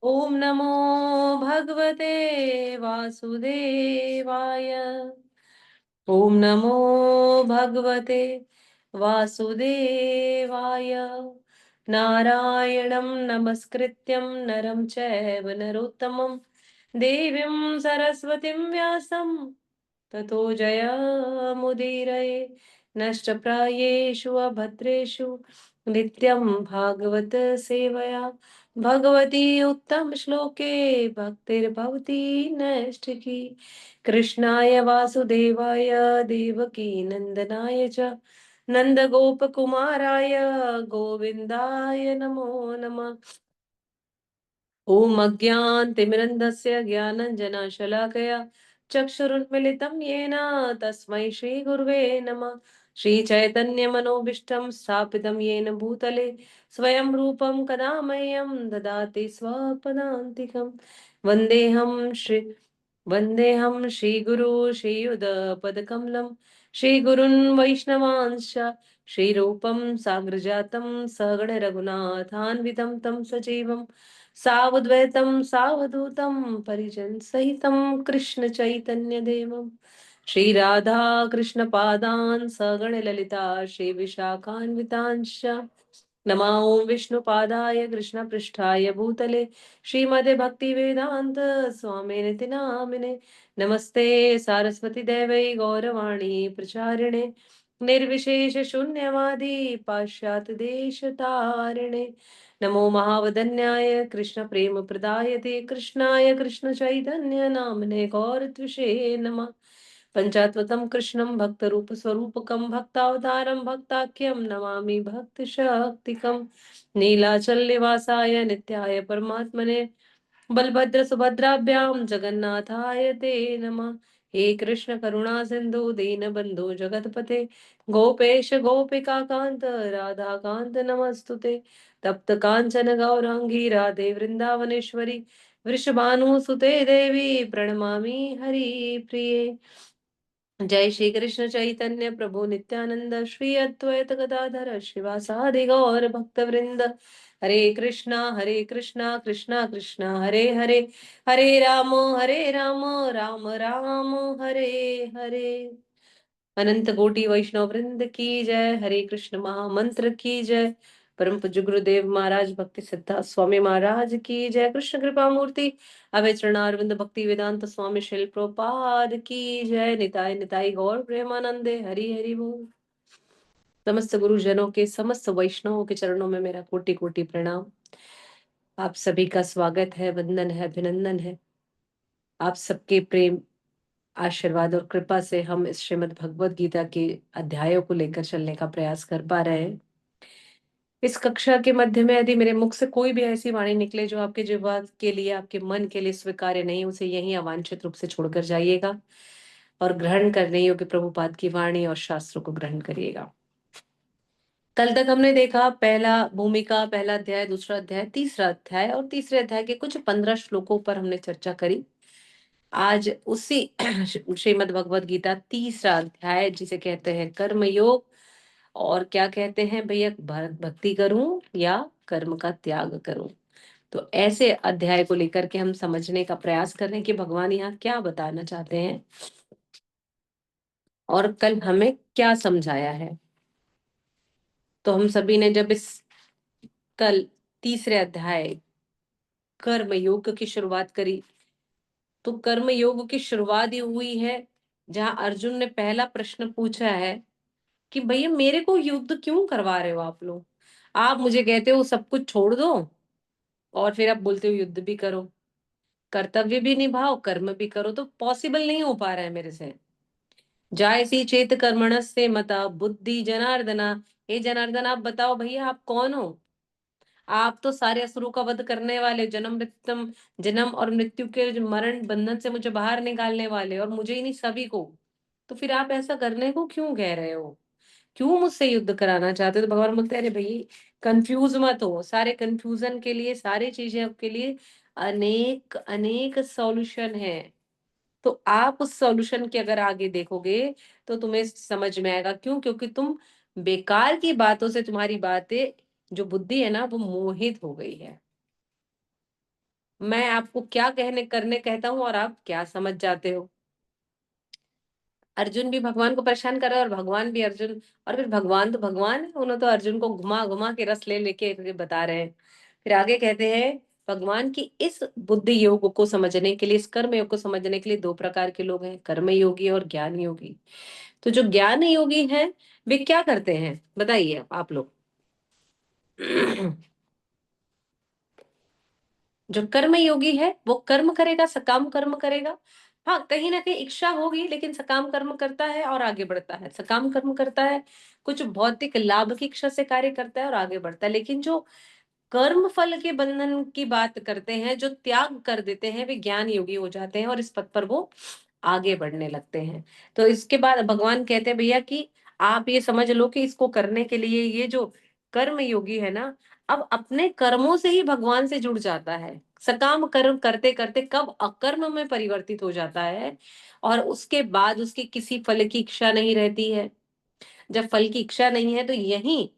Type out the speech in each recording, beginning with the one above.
ओम नमो भगवते वासुदेवाय। ओम नमो भगवते वासुदेवाय। नारायणं नमस्कृत्यं नरं चैव नरोत्तमं देवीं सरस्वतीं व्यासं ततो जयमुदीरये। नष्टप्रायेषु अभद्रेषु नित्यं भागवत सेवया भगवती उत्तम श्लोके भक्तिर्भवती नैष्ठिकी। कृष्णाय वासुदेवाय देवकी नंदनाय च नंदगोपकुमाराय गोविन्दाय नमो नमः। ॐ अज्ञानतिमिरन्धस्य ज्ञानञ्जनशलाकया चक्षुरुन्मिलितं येन तस्मै श्रीगुर्वे नमः। श्रीचैतन्यमनोभीष्टं स्थापितं येन भूतले स्वयं रूपं कदा मह्यं ददाति स्वपदान्तिकं। वन्देऽहं श्रीगुरु श्रीयुतपदकमलं श्रीगुरुन् वैष्णवांश्च श्रीरूपं साग्रजातं सगण रघुनाथान्वितं तं सजीवं सावद्वैतं सावधूतं परिजन सहितं कृष्ण चैतन्य देवं श्री राधा कृष्ण पादान् सगण ललिता श्री विशाखान्वितांश्च नमा ओम विष्णु पादाय कृष्ण पृष्ठाय भूतले श्रीमदे भक्ति वेदांत स्वामी निति नामिने। नमस्ते सारस्वती देवै गौरवाणी प्रचारिणे निर्विशेष शून्यवादी पाश्चात्य देश तारिणे। नमो महावदन्याय कृष्ण प्रेम प्रदायते कृष्णाय कृष्ण चैतन्य नामने गौरत्विषे नमः। पंचात्वतम कृष्णं भक्त रूप स्वरूपकं भक्तावतारं भक्ताख्यं नमामि भक्त शक्तिकं। नीलाचल निवासाय नित्याय परमात्मने बलभद्र सुभद्राभ्यां जगन्नाथाय ते नमः। हे कृष्ण करुणा सिंधु दीन बंधु जगतपते गोपेश गोपिका कांत राधा कांत नमस्तुते। तप्त कांचन गौरांगी राधे वृंदावनेश्वरी वृषभानुसुते देवी प्रणमामि हरि प्रिये। जय श्री कृष्ण चैतन्य प्रभु नित्यानंद श्री अद्वैत गदाधर श्रीवासादि गौर भक्त वृंद। हरे कृष्णा कृष्णा कृष्णा हरे हरे हरे राम राम राम हरे हरे। अनंत कोटि वैष्णव वृंद की जय। हरे कृष्ण महामंत्र की जय। परम पूज्य गुरुदेव महाराज भक्ति सिद्धार्थ स्वामी महाराज की जय। कृष्ण कृपा मूर्ति अभय चरणारविंद भक्ति वेदांत स्वामी शिल प्रोपाद की जय। निताय निताय गौर प्रेमानंदे हरि हरि बोल। समस्त गुरुजनों के समस्त वैष्णवों के चरणों में मेरा कोटि कोटि प्रणाम। आप सभी का स्वागत है, वंदन है, अभिनंदन है। आप सबके प्रेम आशीर्वाद और कृपा से हम इस श्रीमद् भगवत गीता के अध्यायों को लेकर चलने का प्रयास कर पा रहे हैं। इस कक्षा के मध्य में यदि मेरे मुख से कोई भी ऐसी वाणी निकले जो आपके जीवा के लिए, आपके मन के लिए स्वीकार्य नहीं, उसे यहीं अवांछित रूप से छोड़कर जाइएगा और ग्रहण करने योग्य प्रभुपाद की वाणी और शास्त्रों को ग्रहण करिएगा। कल तक हमने देखा पहला भूमिका, पहला अध्याय, दूसरा अध्याय, तीसरा अध्याय और तीसरे अध्याय के कुछ 15 श्लोकों पर हमने चर्चा करी। आज उसी श्रीमद् भगवत गीता तीसरा अध्याय जिसे कहते हैं कर्म योग, और क्या कहते हैं भैया, भक्ति करूं या कर्म का त्याग करूं। तो ऐसे अध्याय को लेकर के हम समझने का प्रयास कर रहे हैं कि भगवान यहाँ क्या बताना चाहते हैं और कल हमें क्या समझाया है। तो हम सभी ने जब इस कल तीसरे अध्याय कर्म योग की शुरुआत करी, तो कर्म योग की शुरुआत ही हुई है जहां अर्जुन ने पहला प्रश्न पूछा है कि भैया मेरे को युद्ध क्यों करवा रहे हो आप लोग। आप मुझे कहते हो सब कुछ छोड़ दो और फिर आप बोलते हो युद्ध भी करो, कर्तव्य भी निभाओ, कर्म भी करो, तो पॉसिबल नहीं हो पा रहा है मेरे से। जायसी चेत कर्मणस्ते मता बुद्धि जनार्दना। हे जनार्दन, आप बताओ भैया आप कौन हो। आप तो सारे असुरों का वध करने वाले, जन्म और मृत्यु के जो मरण बंधन से मुझे बाहर निकालने वाले, और मुझे ही नहीं सभी को। तो फिर आप ऐसा करने को क्यों कह रहे हो, क्यों मुझसे युद्ध कराना चाहते हो। तो भगवान बोलते हैं अरे भाई कंफ्यूज मत हो, सारे कंफ्यूजन के लिए, सारी चीजें के लिए अनेक अनेक सॉल्यूशन है। तो आप उस सॉल्यूशन के अगर आगे देखोगे तो तुम्हें समझ में आएगा। क्यों? क्योंकि तुम बेकार की बातों से तुम्हारी बातें जो बुद्धि है ना वो मोहित हो गई है। मैं आपको क्या कहने करने कहता हूँ और आप क्या समझ जाते हो। अर्जुन भी भगवान को परेशान कर रहा है और भगवान भी अर्जुन, और फिर भगवान तो भगवान है, उन्होंने तो अर्जुन को घुमा घुमा के रस ले लेके बता रहे हैं। फिर आगे कहते हैं भगवान की इस बुद्धि योग को समझने के लिए, इस कर्म योग को समझने के लिए दो प्रकार के लोग हैं, कर्म योगी और ज्ञान योगी। तो जो ज्ञान योगी हैं वे क्या करते हैं बताइए आप लोग। जो कर्म योगी है वो कर्म करेगा, सकाम कर्म करेगा। हाँ, कहीं ना कहीं इच्छा होगी, लेकिन सकाम कर्म करता है और आगे बढ़ता है, सकाम कर्म करता है, कुछ भौतिक लाभ की इच्छा से कार्य करता है और आगे बढ़ता है। लेकिन जो कर्म फल के बंधन की बात करते हैं, जो त्याग कर देते हैं, वे ज्ञान योगी हो जाते हैं और इस पथ पर वो आगे बढ़ने लगते हैं। तो इसके बाद भगवान कहते हैं भैया कि आप ये समझ लो कि इसको करने के लिए ये जो कर्म योगी है ना, अब अपने कर्मों से ही भगवान से जुड़ जाता है। सकाम कर्म करते करते कब अकर्म में परिवर्तित हो जाता है, और उसके बाद उसकी किसी फल की इच्छा नहीं रहती है। जब फल की इच्छा नहीं है तो यही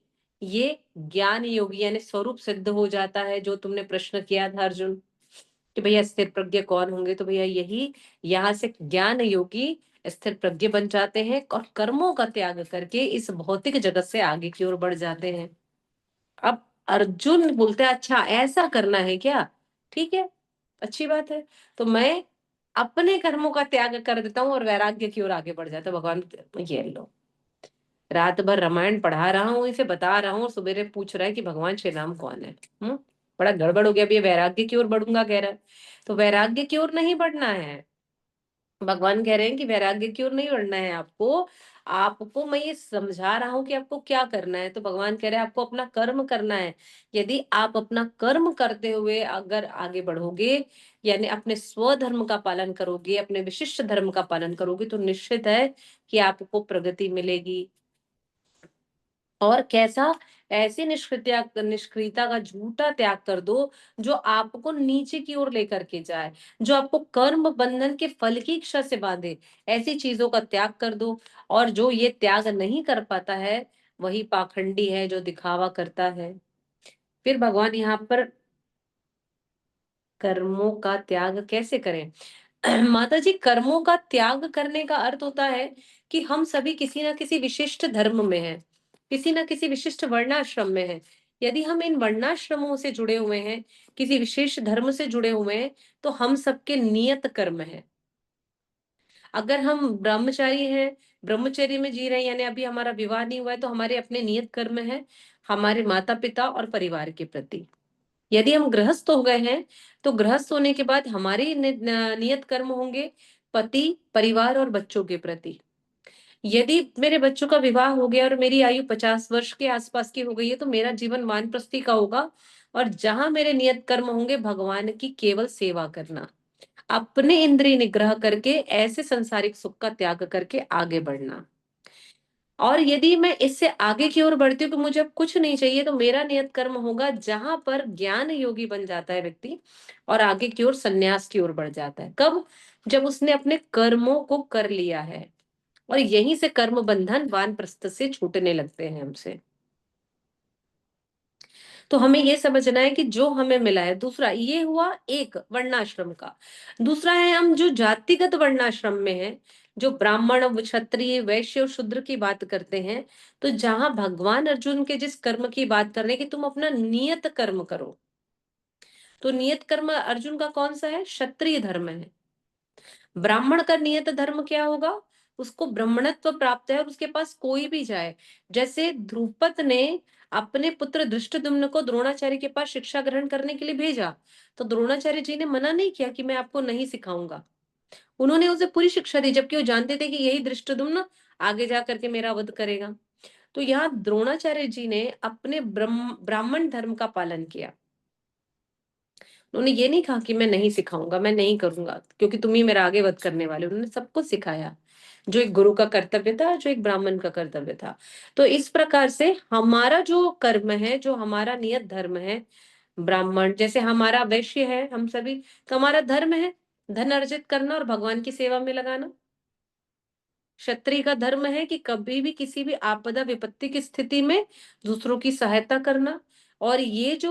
ये ज्ञान योगी यानी स्वरूप सिद्ध हो जाता है। जो तुमने प्रश्न किया था अर्जुन कि भैया स्थिर प्रज्ञ कौन होंगे, तो भैया यही यहाँ से ज्ञान योगी स्थिर प्रज्ञ बन जाते हैं और कर्मों का त्याग करके इस भौतिक जगत से आगे की ओर बढ़ जाते हैं। अब अर्जुन बोलते हैं अच्छा ऐसा करना है क्या, ठीक है, अच्छी बात है। तो मैं अपने कर्मों का त्याग कर देता हूँ और वैराग्य की ओर आगे बढ़ जाता हूँ। भगवान ये लो, रात भर रामायण पढ़ा रहा हूँ, इसे बता रहा हूँ, और सवेरे पूछ रहा है कि भगवान श्री राम कौन है। बड़ा गड़बड़ हो गया। अभी ये वैराग्य की ओर बढ़ूंगा कह रहा है, तो वैराग्य की ओर नहीं बढ़ना है। भगवान कह रहे हैं कि वैराग्य की ओर नहीं बढ़ना है आपको। आपको मैं ये समझा रहा हूं कि आपको क्या करना है। तो भगवान कह रहे हैं आपको अपना कर्म करना है। यदि आप अपना कर्म करते हुए अगर आगे बढ़ोगे, यानी अपने स्वधर्म का पालन करोगे, अपने विशिष्ट धर्म का पालन करोगे, तो निश्चित है कि आपको प्रगति मिलेगी। और कैसा, ऐसी निष्क्रियता का झूठा त्याग कर दो जो आपको नीचे की ओर लेकर के जाए, जो आपको कर्म बंधन के फल की इच्छा से बांधे। ऐसी चीजों का त्याग कर दो। और जो ये त्याग नहीं कर पाता है वही पाखंडी है, जो दिखावा करता है। फिर भगवान यहाँ पर कर्मों का त्याग कैसे करें। माता जी, कर्मों का त्याग करने का अर्थ होता है कि हम सभी किसी ना किसी विशिष्ट धर्म में हैं, किसी ना किसी विशिष्ट वर्णाश्रम में हैं। यदि हम इन वर्णाश्रमों से जुड़े हुए हैं, किसी विशेष धर्म से जुड़े हुए हैं, तो हम सबके नियत कर्म है। अगर हम ब्रह्मचारी हैं, ब्रह्मचर्य में जी रहे हैं, यानी अभी हमारा विवाह नहीं हुआ है, तो हमारे अपने नियत कर्म है हमारे माता पिता और परिवार के प्रति। यदि हम गृहस्थ हो गए हैं, तो गृहस्थ होने के बाद हमारे नियत कर्म होंगे पति, परिवार और बच्चों के प्रति। यदि मेरे बच्चों का विवाह हो गया और मेरी आयु 50 वर्ष के आसपास की हो गई है, तो मेरा जीवन वानप्रस्थी का होगा। और जहां मेरे नियत कर्म होंगे भगवान की केवल सेवा करना, अपने इंद्रिय निग्रह करके ऐसे संसारिक सुख का त्याग करके आगे बढ़ना। और यदि मैं इससे आगे की ओर बढ़ती हूँ कि मुझे अब कुछ नहीं चाहिए, तो मेरा नियत कर्म होगा जहां पर ज्ञान योगी बन जाता है व्यक्ति और आगे की ओर संन्यास की ओर बढ़ जाता है। कब? जब उसने अपने कर्मों को कर लिया है, और यहीं से कर्म बंधन वानप्रस्थ से छूटने लगते हैं हमसे। तो हमें ये समझना है कि जो हमें मिला है, दूसरा ये हुआ एक वर्णाश्रम का। दूसरा है हम जो जातिगत वर्णाश्रम में है, जो ब्राह्मण, क्षत्रिय, वैश्य और शूद्र की बात करते हैं। तो जहां भगवान अर्जुन के जिस कर्म की बात कर रहे हैं कि तुम अपना नियत कर्म करो, तो नियत कर्म अर्जुन का कौन सा है? क्षत्रिय धर्म है। ब्राह्मण का नियत धर्म क्या होगा? उसको ब्राह्मणत्व प्राप्त है और उसके पास कोई भी जाए। जैसे द्रुपद ने अपने पुत्र धृष्टद्युम्न को द्रोणाचार्य के पास शिक्षा ग्रहण करने के लिए भेजा, तो द्रोणाचार्य जी ने मना नहीं किया कि मैं आपको नहीं सिखाऊंगा। उन्होंने उसे पूरी शिक्षा दी, जबकि वो जानते थे कि यही धृष्टद्युम्न आगे जा करके मेरा वध करेगा। तो यहाँ द्रोणाचार्य जी ने अपने ब्राह्मण धर्म का पालन किया। उन्होंने ये नहीं कहा कि मैं नहीं सिखाऊंगा, मैं नहीं करूंगा क्योंकि तुम ही मेरा आगे वध करने वाले। उन्होंने सबको सिखाया, जो एक गुरु का कर्तव्य था, जो एक ब्राह्मण का कर्तव्य था। तो इस प्रकार से हमारा जो कर्म है, जो हमारा नियत धर्म है, ब्राह्मण जैसे हमारा वैश्य है, हम सभी, तो हमारा धर्म है धन अर्जित करना और भगवान की सेवा में लगाना। क्षत्रिय का धर्म है कि कभी भी किसी भी आपदा विपत्ति की स्थिति में दूसरों की सहायता करना। और ये जो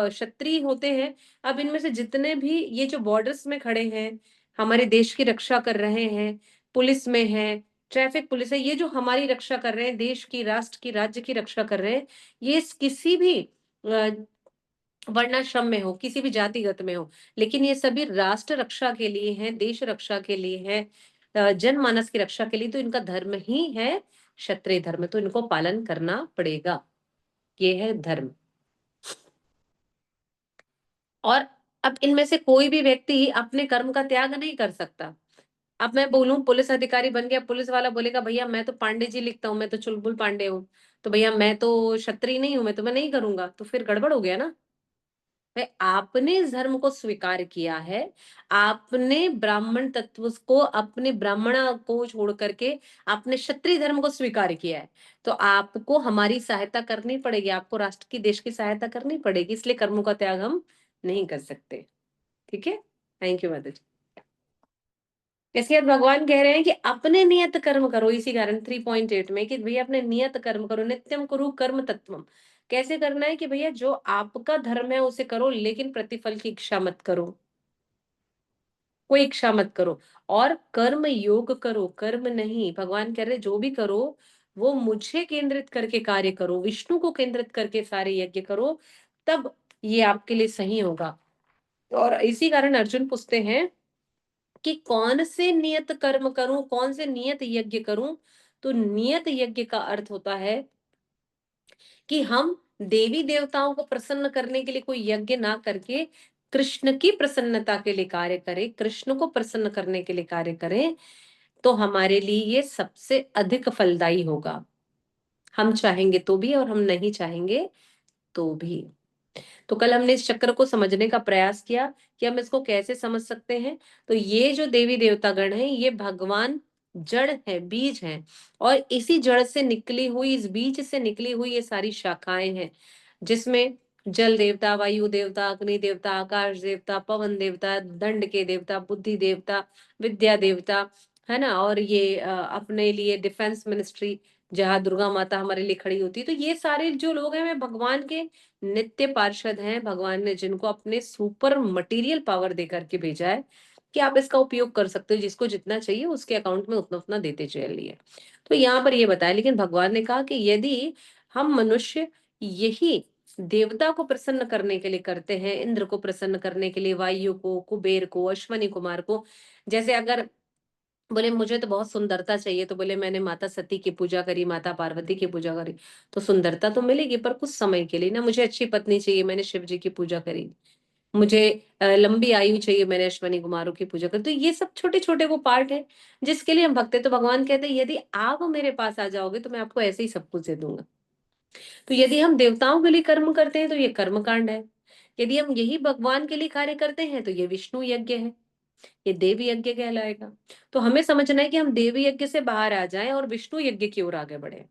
क्षत्रिय होते हैं, अब इनमें से जितने भी ये जो बॉर्डर्स में खड़े हैं, हमारे देश की रक्षा कर रहे हैं, पुलिस में है, ट्रैफिक पुलिस है, ये जो हमारी रक्षा कर रहे हैं, देश की, राष्ट्र की, राज्य की रक्षा कर रहे हैं, ये किसी भी वर्णाश्रम में हो, किसी भी जातिगत में हो, लेकिन ये सभी राष्ट्र रक्षा के लिए हैं, देश रक्षा के लिए है, जनमानस की रक्षा के लिए, तो इनका धर्म ही है क्षत्रिय धर्म, तो इनको पालन करना पड़ेगा। ये है धर्म। और अब इनमें से कोई भी व्यक्ति अपने कर्म का त्याग नहीं कर सकता। अब मैं बोलूं पुलिस अधिकारी बन गया, पुलिस वाला बोलेगा भैया मैं तो पांडे जी लिखता हूँ, मैं तो चुलबुल पांडे हूँ, तो भैया मैं तो क्षत्रिय नहीं हूं, मैं नहीं करूंगा, तो फिर गड़बड़ हो गया ना। भाई आपने इस धर्म को स्वीकार किया है, आपने ब्राह्मण तत्व को, अपने ब्राह्मण को छोड़ करके आपने क्षत्रिय धर्म को स्वीकार किया है, तो आपको हमारी सहायता करनी पड़ेगी, आपको राष्ट्र की, देश की सहायता करनी पड़ेगी, इसलिए कर्मों का त्याग हम नहीं कर सकते। ठीक है, थैंक यू माता जी। इसके बाद भगवान कह रहे हैं कि अपने नियत कर्म करो, इसी कारण 3.8 में कि भैया अपने नियत कर्म करो, नित्यम कुरु कर्म तत्वम। कैसे करना है कि भैया जो आपका धर्म है उसे करो, लेकिन प्रतिफल की इच्छा मत करो, कोई इच्छा मत करो। और कर्म योग करो, कर्म नहीं, भगवान कह रहे जो भी करो वो मुझे केंद्रित करके कार्य करो, विष्णु को केंद्रित करके सारे यज्ञ करो, तब ये आपके लिए सही होगा। और इसी कारण अर्जुन पूछते हैं कि कौन से नियत कर्म करूं, कौन से नियत यज्ञ करूं। तो नियत यज्ञ का अर्थ होता है कि हम देवी देवताओं को प्रसन्न करने के लिए कोई यज्ञ ना करके कृष्ण की प्रसन्नता के लिए कार्य करें, कृष्ण को प्रसन्न करने के लिए कार्य करें, तो हमारे लिए ये सबसे अधिक फलदायी होगा। हम चाहेंगे तो भी और हम नहीं चाहेंगे तो भी। तो कल हमने इस चक्र को समझने का प्रयास किया कि हम इसको कैसे समझ सकते हैं। तो ये जो देवी देवता गण है, ये भगवान जड़ है, बीज है, और इसी जड़ से निकली हुई, इस बीज से निकली हुई ये सारी शाखाएं हैं, जिसमें जल देवता, वायु देवता, अग्नि देवता, आकाश देवता, पवन देवता, दंड के देवता, बुद्धि देवता, विद्या देवता, है ना। और ये अपने लिए डिफेंस मिनिस्ट्री, जहाँ दुर्गा माता हमारे लिए खड़ी होती है। तो ये सारे जो लोग हैं वे भगवान के नित्य पार्षद हैं, भगवान ने जिनको अपने सुपर मटेरियल पावर दे करके भेजा है कि आप इसका उपयोग कर सकते हो, जिसको जितना चाहिए उसके अकाउंट में उतना उतना देते चलिए। तो यहाँ पर ये बताया, लेकिन भगवान ने कहा कि यदि हम मनुष्य यही देवता को प्रसन्न करने के लिए करते हैं, इंद्र को प्रसन्न करने के लिए, वायु को, कुबेर को, अश्वनी कुमार को, जैसे अगर बोले मुझे तो बहुत सुंदरता चाहिए, तो बोले मैंने माता सती की पूजा करी, माता पार्वती की पूजा करी, तो सुंदरता तो मिलेगी पर कुछ समय के लिए ना। मुझे अच्छी पत्नी चाहिए, मैंने शिव जी की पूजा करी। मुझे लंबी आयु चाहिए, मैंने अश्वनी कुमारों की पूजा करी। तो ये सब छोटे छोटे वो पार्ट है जिसके लिए हम भक्त हैं। तो भगवान कहते हैं यदि आप मेरे पास आ जाओगे तो मैं आपको ऐसे ही सब कुछ दे दूंगा। तो यदि हम देवताओं के लिए कर्म करते हैं तो ये कर्म कांड है, यदि हम यही भगवान के लिए कार्य करते हैं तो ये विष्णु यज्ञ है, ये देव यज्ञ कहलाएगा। तो हमें समझना है कि हम देव यज्ञ से बाहर आ जाएं और विष्णु यज्ञ की ओर आगे बढ़े।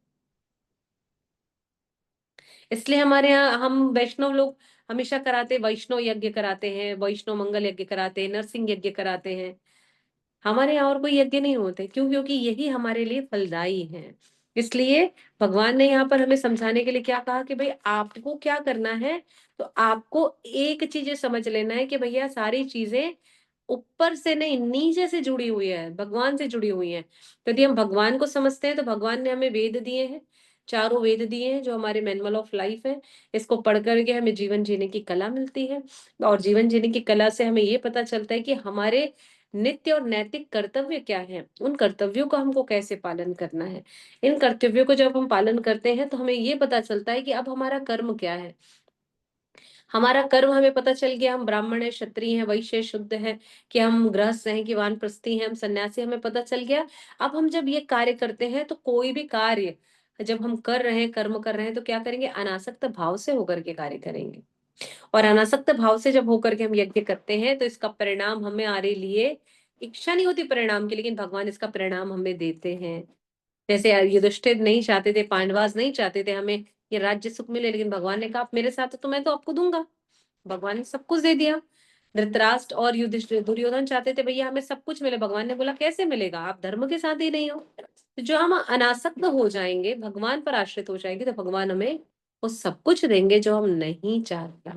इसलिए हमारे यहाँ हम वैष्णव लोग हमेशा कराते, वैष्णव यज्ञ कराते हैं, वैष्णव मंगल यज्ञ कराते हैं, नरसिंह यज्ञ कराते हैं। हमारे यहाँ और कोई यज्ञ नहीं होते, क्यों? क्योंकि यही हमारे लिए फलदायी है। इसलिए भगवान ने यहाँ पर हमें समझाने के लिए क्या कहा कि भाई आपको क्या करना है। तो आपको एक चीज समझ लेना है कि भैया सारी चीजें ऊपर से नहीं, नीचे से जुड़ी हुई है, भगवान से जुड़ी हुई है। तो यदि हम भगवान को समझते हैं तो भगवान ने हमें वेद दिए हैं, चारों वेद दिए हैं जो हमारे मैनुअल ऑफ लाइफ है। इसको पढ़ करके हमें जीवन जीने की कला मिलती है, और जीवन जीने की कला से हमें ये पता चलता है कि हमारे नित्य और नैतिक कर्तव्य क्या है, उन कर्तव्यों का हमको कैसे पालन करना है। इन कर्तव्यों को जब हम पालन करते हैं तो हमें ये पता चलता है कि अब हमारा कर्म क्या है। हमारा कर्म हमें पता चल गया, हम ब्राह्मण है, क्षत्रिय हैं, वैश्य हैं, शुद्ध है, कि हम गृहस्थ हैं कि वानप्रस्थी हैं, हम सन्यासी, हमें पता चल गया। अब हम जब ये कार्य करते हैं तो कोई भी कार्य जब हम कर रहे हैं, कर्म कर रहे हैं, तो क्या करेंगे? अनासक्त भाव से होकर के कार्य करेंगे। और अनासक्त भाव से जब होकर के हम यज्ञ करते हैं तो इसका परिणाम हमें हमारे लिए इच्छा नहीं होती परिणाम की, लेकिन भगवान इसका परिणाम हमें देते हैं। जैसे युधिष्ठिर नहीं चाहते थे, पांडवास नहीं चाहते थे हमें ये राज्य सुख मिले, लेकिन भगवान ने कहा आप मेरे साथ हो तो मैं तो आपको दूंगा। भगवान ने सब कुछ दे दिया। धृतराष्ट्र और युधिष्ठिर, दुर्योधन चाहते थे भैया हमें सब कुछ मिले, भगवान ने बोला कैसे मिलेगा, आप धर्म के साथ ही नहीं हो। तो जो हम अनासक्त हो जाएंगे, भगवान पर आश्रित हो जाएंगे, तो भगवान हमें वो सब कुछ देंगे जो हम नहीं चाहते।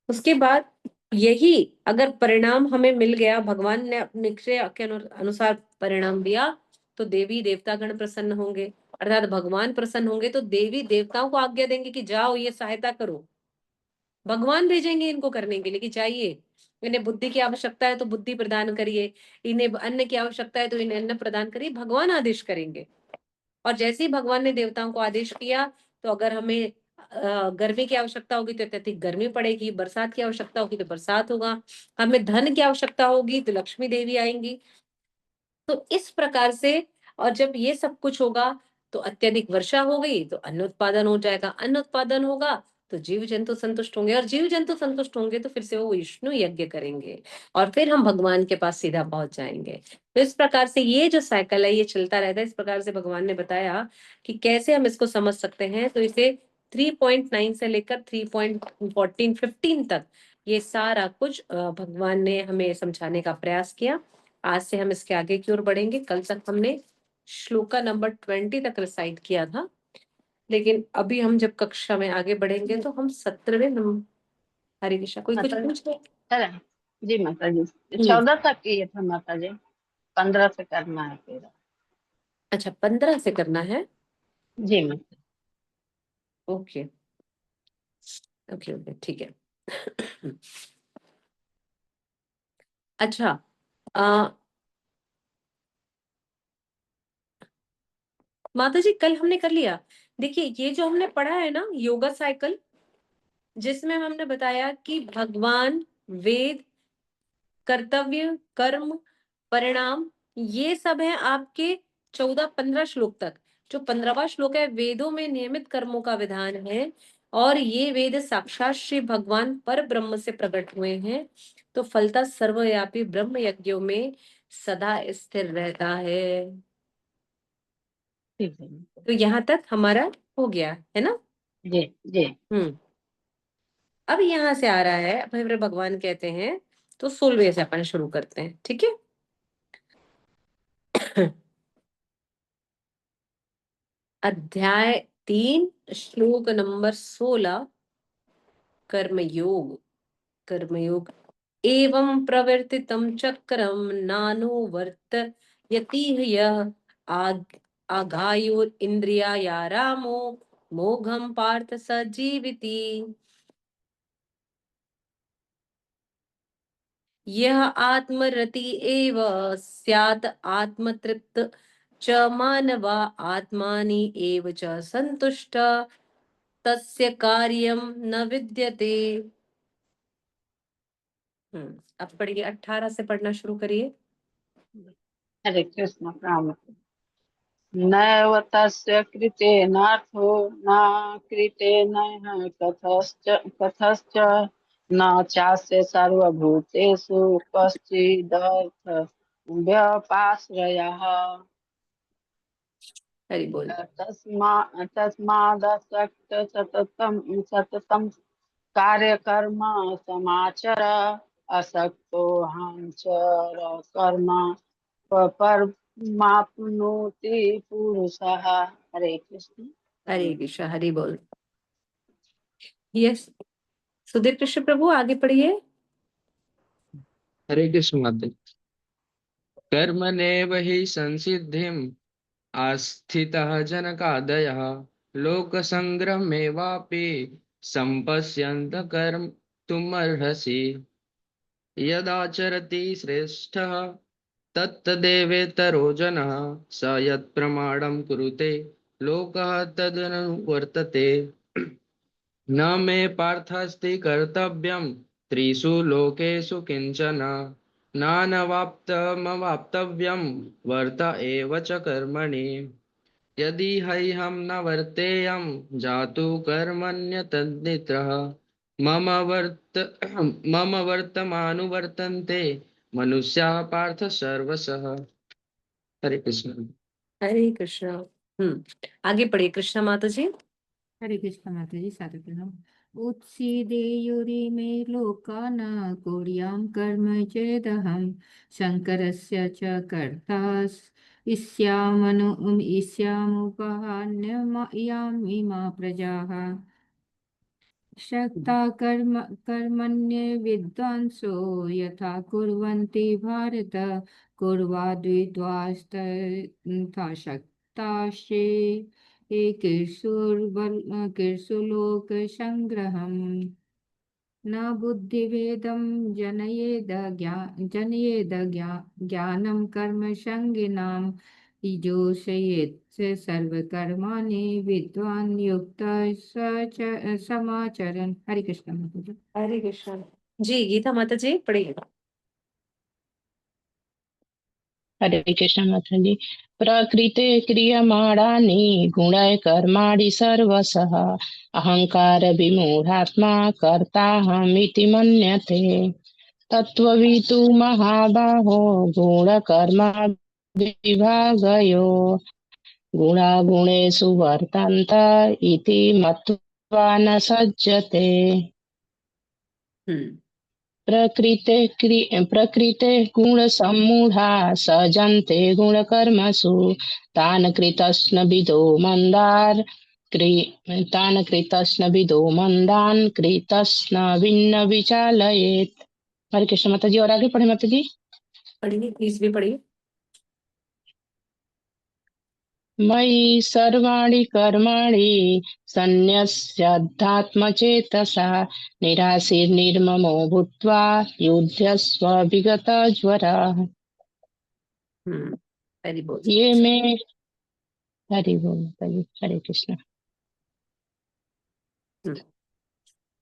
उसके बाद यही अगर परिणाम हमें मिल गया, भगवान ने अपने निश्चय के अनुसार परिणाम दिया, तो देवी देवतागण प्रसन्न होंगे, अर्थात भगवान प्रसन्न होंगे, तो देवी देवताओं को आज्ञा देंगे कि जाओ ये सहायता करो। भगवान भेजेंगे इनको करने के लिए कि चाहिए, इन्हें बुद्धि की आवश्यकता है तो बुद्धि प्रदान करिए, इन्हें अन्न की आवश्यकता है तो इन्हें अन्न प्रदान करिए, भगवान आदेश करेंगे। और जैसे ही भगवान ने देवताओं को आदेश किया, तो अगर हमें गर्मी की आवश्यकता होगी तो अत्यधिक गर्मी पड़ेगी, बरसात की आवश्यकता होगी तो बरसात होगा, हमें धन की आवश्यकता होगी तो लक्ष्मी देवी आएंगी। तो इस प्रकार से, और जब ये सब कुछ होगा तो अत्यधिक वर्षा हो गई तो अन्न उत्पादन हो जाएगा, अन्न उत्पादन होगा तो जीव जंतु संतुष्ट होंगे, और जीव जंतु संतुष्ट होंगे तो फिर से वो विष्णु यज्ञ करेंगे, और फिर हम भगवान के पास सीधा पहुंच जाएंगे। तो इस प्रकार से ये जो साइकिल है ये चलता रहता है। इस प्रकार से भगवान ने बताया कि कैसे हम इसको समझ सकते हैं। तो इसे 3.9 से लेकर 3.14-15 तक ये सारा कुछ भगवान ने हमें समझाने का प्रयास किया। आज से हम इसके आगे की ओर बढ़ेंगे। कल तक हमने श्लोका नंबर 20 तक रिसाइट किया था, लेकिन अभी हम जब कक्षा में आगे बढ़ेंगे तो हम 17वें नंबर। हरे कृष्णा, कोई कुछ माता जी, पूछ रहे? अरे जी माता जी, हम्म 14 तक किए थे माता जी, 15 से करना है फिर। अच्छा, 15 से करना है। जी माता। ओके ओके ओके, ठीक है। अच्छा, आ, माता जी कल हमने कर लिया। देखिए ये जो हमने पढ़ा है ना योगा साइकिल, जिसमें हमने बताया कि भगवान, वेद, कर्तव्य, कर्म, परिणाम, ये सब है आपके 14-15 श्लोक तक। जो 15वां श्लोक है, वेदों में नियमित कर्मों का विधान है, और ये वेद साक्षात श्री भगवान पर ब्रह्म से प्रकट हुए हैं, तो फलता सर्वव्यापी ब्रह्म यज्ञों में सदा स्थिर रहता है। ठीक है माता तो यहाँ तक हमारा हो गया है ना। जी। जी। हम्म अब यहाँ से आ रहा है, फिर भगवान कहते हैं, तो 16वें से अपन शुरू करते हैं, ठीक है। अध्याय 3, श्लोक नंबर 16, कर्मयोग। कर्मयोग, एवं प्रवर्तितं चक्रम नानुवर्तयति यः आग आघायुर इंद्रिया रामो मोघम पार्थ स जीविति। यह आत्मरति एव स्यात् आत्मतृप्त च मानवा आत्मानि एव च संतुष्ट तस्य कार्यम न विद्यते। अब पढ़िए, 18 से पढ़ना शुरू करिए। हरे कृष्ण राम। नैव तस्य कृतेनार्थो न कृतेनः कथश्च न चास्य सर्वभूतेषु कश्चिदर्थ व्यपाश्रयः। हरि बोल। तस्मादसक्त सततम सततम कार्यकर्म समाचर असक्तो हंचर कर्म परमाप्नोति पुरुषः। हरे कृष्ण। हरे कृष्ण, हरि बोल। यस, सुधीर कृष्ण प्रभु आगे पढ़िए। हरे कृष्ण माते। कर्मणेव हि संसिद्धिम् आस्थितः जनकादयः लोकसङ्ग्रमेवापि सम्पश्यन्त कर्तुमर्हसि यदाचरति श्रेष्ठः तत्तदेवेतरो जनः स यत्प्रमाणं कुरुते लोकः तदनुवर्तते न मे पार्थस्ति कर्तव्यं त्रिषु लोकेषु किंचन नानवाप्तमवाप्तव्यं वर्त एव च कर्मणि यदि ह्यहं न वर्तेयं जातु कर्मण्यतन्नित्रः मम वर्त मम वर्तमानुवर्तन्ते मनुष्याः पार्थ सर्वशः। हरे कृष्ण। हरे कृष्ण। आगे पढ़िए कृष्णा माता जी। हरे कृष्ण माता जी, साधु प्रणाम। उत्सीदेयुरिमे लोका न कुर्यां कर्म चेदहं शङ्करस्य च कर्ता इष्यामुपहान्ययामिमा प्रजाः शक्ता कर्मण्य विद्वांसो यथा कुर्वन्ति भारत कुर्वाद्विद्वांस्तथा शक्ताश्चे कीर्षुलोकसङ्ग्रहम् न बुद्धिभेदं ज्ञानं कर्मसङ्गिनां योजयेत् सर्वकर्माणि विद्वान् युक्तः समाचरन्। हरे कृष्ण माता जी। हरे कृष्ण जी। गीता माता जी पढ़िए। हरे कृष्ण माता जी। प्रकृते क्रियमाणानि गुणैः कर्माणि सर्वशः अहंकार विमूढात्मा कर्ताहमिति मन्यते तत्त्ववितु महाबाहो गुणकर्म विभागयो गुणागुणेषु वर्तन्त इति मत्वा न सज्जते प्रकृते गुणसम्मूढा सजन्ते गुणकर्मसु तान् कृतस्नविदो मंदान् कृतस्नविन्न विचालयेत्। हरे कृष्ण माता जी। और आगे पढ़े माता जी। पढ़िए प्लीज भी पढ़िए। मयि सर्वाणि कर्माणि सन्न्यस्याध्यात्मचेतसा निराशीर्निर्ममो भूत्वा युध्यस्व विगतज्वरः। हरि बोल। ये में हरि बोल माता जी। हरे कृष्ण।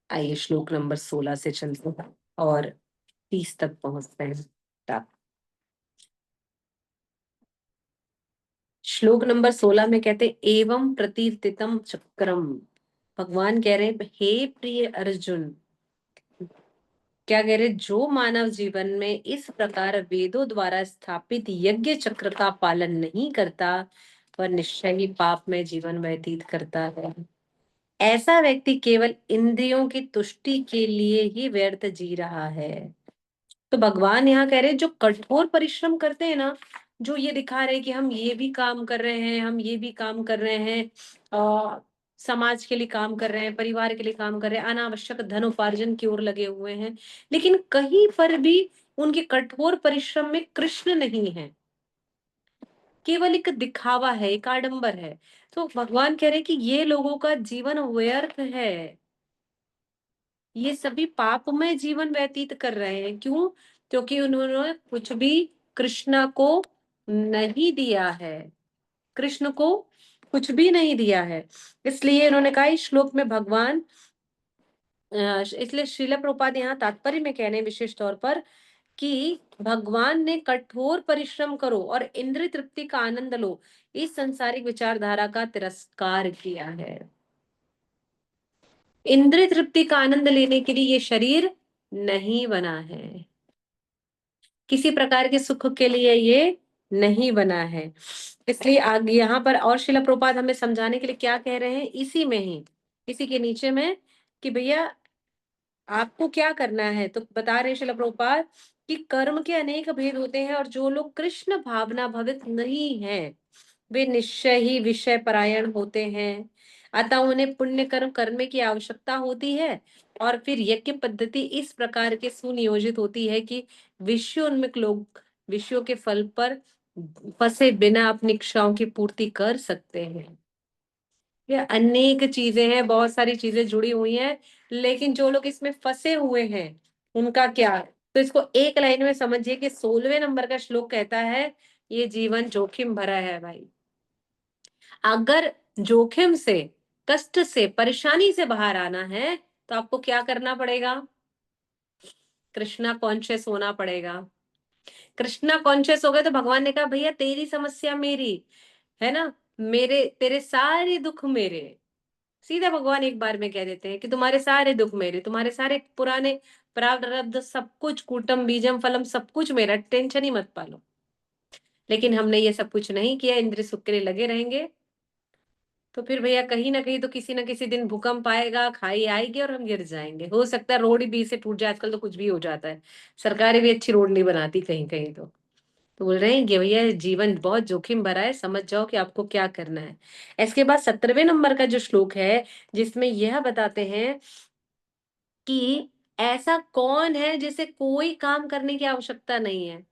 आइए श्लोक नंबर 16 से चलते हैं और 30 तक पहुंचते हैं। श्लोक नंबर 16 में कहते एवं प्रतीर्थितम चक्रम। भगवान कह रहे हैं हे प्रिय अर्जुन, क्या कह रहे, जो मानव जीवन में इस प्रकार वेदों द्वारा स्थापित यज्ञ चक्र का पालन नहीं करता वह निश्चय ही पाप में जीवन व्यतीत करता है। ऐसा व्यक्ति केवल इंद्रियों की तुष्टि के लिए ही व्यर्थ जी रहा है। तो भगवान यहाँ कह रहे हैं जो कठोर परिश्रम करते हैं ना, जो ये दिखा रहे हैं कि हम ये भी काम कर रहे हैं, हम ये भी काम कर रहे हैं, समाज के लिए काम कर रहे हैं, परिवार के लिए काम कर रहे हैं, अनावश्यक धन उपार्जन की ओर लगे हुए हैं, लेकिन कहीं पर भी उनके कठोर परिश्रम में कृष्ण नहीं है, केवल एक दिखावा है, एक आडंबर है। तो भगवान कह रहे हैं कि ये लोगों का जीवन व्यर्थ है, ये सभी पापमय जीवन व्यतीत कर रहे हैं। क्यों? क्योंकि उन्होंने कुछ भी कृष्ण को नहीं दिया है, कृष्ण को कुछ भी नहीं दिया है। इसलिए उन्होंने कहा इस श्लोक में भगवान इसलिए श्रील प्रभुपाद यहाँ तात्पर्य में कह रहे हैं विशेष तौर पर कि भगवान ने कठोर परिश्रम करो और इंद्रिय तृप्ति का आनंद लो, इस संसारिक विचारधारा का तिरस्कार किया है। इंद्रिय तृप्ति का आनंद लेने के लिए ये शरीर नहीं बना है, किसी प्रकार के सुख के लिए ये नहीं बना है। इसलिए आगे यहाँ पर और श्रील प्रभुपाद हमें समझाने के लिए क्या कह रहे हैं, इसी में ही, इसी के नीचे में, कि भैया आपको क्या करना है। तो बता रहे श्रील प्रभुपाद कि कर्म के अनेक भेद होते हैं और जो लोग कृष्ण भावना भवित नहीं है वे निश्चय ही विषय परायण होते हैं। अतः उन्हें पुण्य कर्म करने की आवश्यकता होती है और फिर यज्ञ पद्धति इस प्रकार के सुनियोजित होती है कि विषयोन्मुख लोग विषयों के फल पर फंसे बिना अपनी इच्छाओं की पूर्ति कर सकते हैं। ये अनेक चीजें हैं, बहुत सारी चीजें जुड़ी हुई हैं, लेकिन जो लोग इसमें फंसे हुए हैं उनका क्या। तो इसको एक लाइन में समझिए कि 16वें नंबर का श्लोक कहता है ये जीवन जोखिम भरा है भाई। अगर जोखिम से, कष्ट से, परेशानी से बाहर आना है तो आपको क्या करना पड़ेगा, कृष्णा कॉन्शियस होना पड़ेगा। कृष्णा कॉन्शियस हो गए तो भगवान ने कहा भैया तेरी समस्या मेरी है ना, मेरे तेरे सारे दुख मेरे। सीधा भगवान एक बार में कह देते हैं कि तुम्हारे सारे दुख मेरे, तुम्हारे सारे पुराने प्रारब्ध सब कुछ, कूटम बीजम फलम सब कुछ मेरा, टेंशन ही मत पालो। लेकिन हमने ये सब कुछ नहीं किया, इंद्रिय सुख के लिए लगे रहेंगे तो फिर भैया कहीं ना कहीं तो किसी ना किसी दिन भूकंप आएगा, खाई आएगी और हम गिर जाएंगे। हो सकता है रोड ही बीच से टूट जाए, आजकल तो कुछ भी हो जाता है, सरकारें भी अच्छी रोड नहीं बनाती कहीं कहीं तो। तो बोल रहे हैं कि भैया जीवन बहुत जोखिम भरा है, समझ जाओ कि आपको क्या करना है। इसके बाद 17वें नंबर का जो श्लोक है, जिसमें यह बताते हैं कि ऐसा कौन है जिसे कोई काम करने की आवश्यकता नहीं है।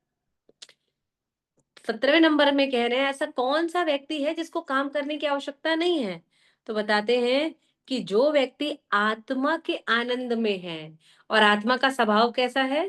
17वें नंबर में कह रहे हैं ऐसा कौन सा व्यक्ति है जिसको काम करने की आवश्यकता नहीं है। तो बताते हैं कि जो व्यक्ति आत्मा के आनंद में है। और आत्मा का स्वभाव कैसा है?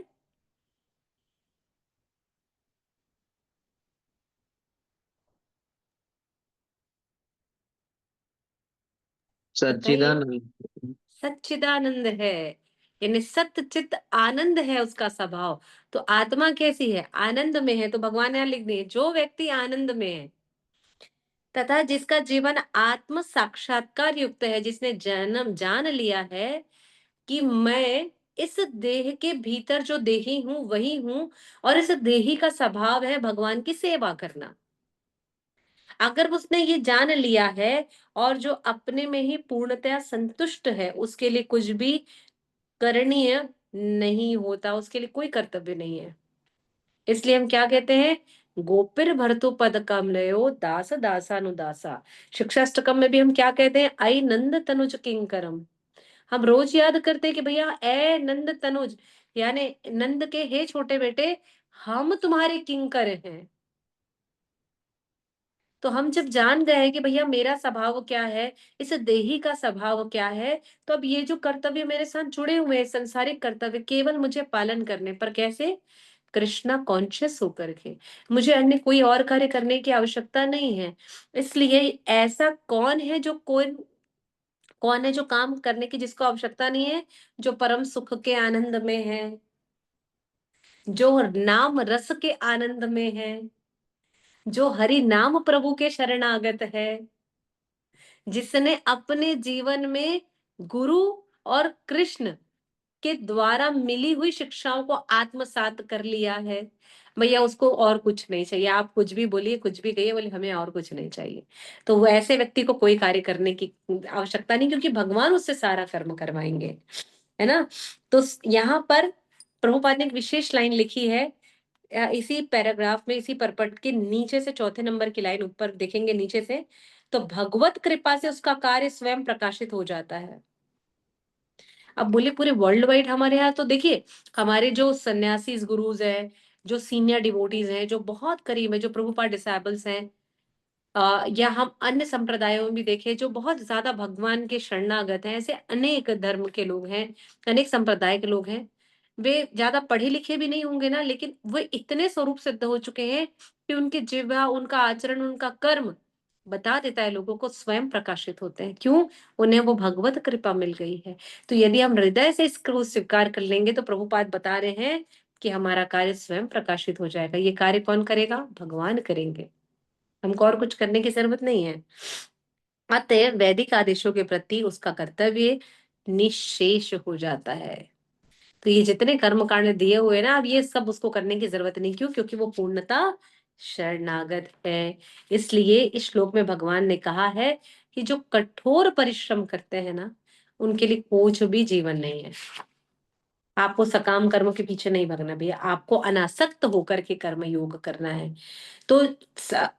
बताइए। सच्चिदानंद। सच्चिदानंद है, यानी सत्य चित आनंद है उसका स्वभाव। तो आत्मा कैसी है? आनंद में है। तो भगवान यहाँ लिख दिए जो व्यक्ति आनंद में है तथा जिसका जीवन आत्म साक्षात्कार युक्त है, जिसने जन्म जान लिया है कि मैं इस देह के भीतर जो देही हूं वही हूं, और इस देही का स्वभाव है भगवान की सेवा करना। अगर उसने ये जान लिया है और जो अपने में ही पूर्णतया संतुष्ट है, उसके लिए कुछ भी करणीय नहीं होता, उसके लिए कोई कर्तव्य नहीं है। इसलिए हम क्या कहते हैं? गोपिर भर्तु पद कमलयो दास दासानुदासा। शिक्षाष्टकम में भी हम क्या कहते हैं? आई नंद तनुज किंकरम। हम रोज याद करते हैं कि भैया ए नंद तनुज, यानी नंद के हे छोटे बेटे, हम तुम्हारे किंकर हैं। तो हम जब जान गए कि भैया मेरा स्वभाव क्या है, इस देही का स्वभाव क्या है, तो अब ये जो कर्तव्य मेरे साथ जुड़े हुए हैं, संसारिक कर्तव्य, केवल मुझे पालन करने पर, कैसे? कृष्णा कॉन्शियस होकर के, मुझे अन्य कोई और कार्य करने की आवश्यकता नहीं है। इसलिए ऐसा कौन है जो कौन है जो काम करने की जिसको आवश्यकता नहीं है? जो परम सुख के आनंद में है, जो नाम रस के आनंद में है, जो हरि नाम प्रभु के शरणागत है, जिसने अपने जीवन में गुरु और कृष्ण के द्वारा मिली हुई शिक्षाओं को आत्मसात कर लिया है। भैया उसको और कुछ नहीं चाहिए, आप कुछ भी बोलिए, कुछ भी कहिए, बोले हमें और कुछ नहीं चाहिए। तो वो ऐसे व्यक्ति को कोई कार्य करने की आवश्यकता नहीं, क्योंकि भगवान उससे सारा कर्म करवाएंगे, है ना। तो यहाँ पर प्रभुपाद ने एक विशेष लाइन लिखी है, इसी पैराग्राफ में, इसी परपट के नीचे से चौथे नंबर की लाइन ऊपर देखेंगे नीचे से, तो भगवत कृपा से उसका कार्य स्वयं प्रकाशित हो जाता है। अब बोले पूरे वर्ल्ड वाइड हमारे यहाँ तो देखिए, हमारे जो सन्यासी गुरुज हैं, जो सीनियर डिवोटीज हैं, जो बहुत करीब है, जो प्रभुपाद डिसाइबल्स हैं, या हम अन्य संप्रदायों में भी देखें जो बहुत ज्यादा भगवान के शरणागत हैं, ऐसे अनेक धर्म के लोग हैं, अनेक संप्रदाय के लोग हैं। वे ज्यादा पढ़े लिखे भी नहीं होंगे ना, लेकिन वे इतने स्वरूप सिद्ध हो चुके हैं कि उनके जीवा, उनका आचरण, उनका कर्म बता देता है, लोगों को स्वयं प्रकाशित होते हैं। क्यों? उन्हें वो भगवत कृपा मिल गई है। तो यदि हम हृदय से इसको स्वीकार कर लेंगे, तो प्रभुपाद बता रहे हैं कि हमारा कार्य स्वयं प्रकाशित हो जाएगा। ये कार्य कौन करेगा? भगवान करेंगे, हमको और कुछ करने की जरूरत नहीं है। अतः वैदिक आदेशों के प्रति उसका कर्तव्य निशेष हो जाता है। तो ये जितने कर्म कांड दिए हुए हैं ना, अब ये सब उसको करने की जरूरत नहीं। क्यों? क्योंकि वो पूर्णता शरणागत है। इसलिए इस श्लोक में भगवान ने कहा है कि जो कठोर परिश्रम करते हैं ना, उनके लिए कुछ भी जीवन नहीं है। आपको सकाम कर्म के पीछे नहीं भागना भैया, आपको अनासक्त होकर के कर्म योग करना है। तो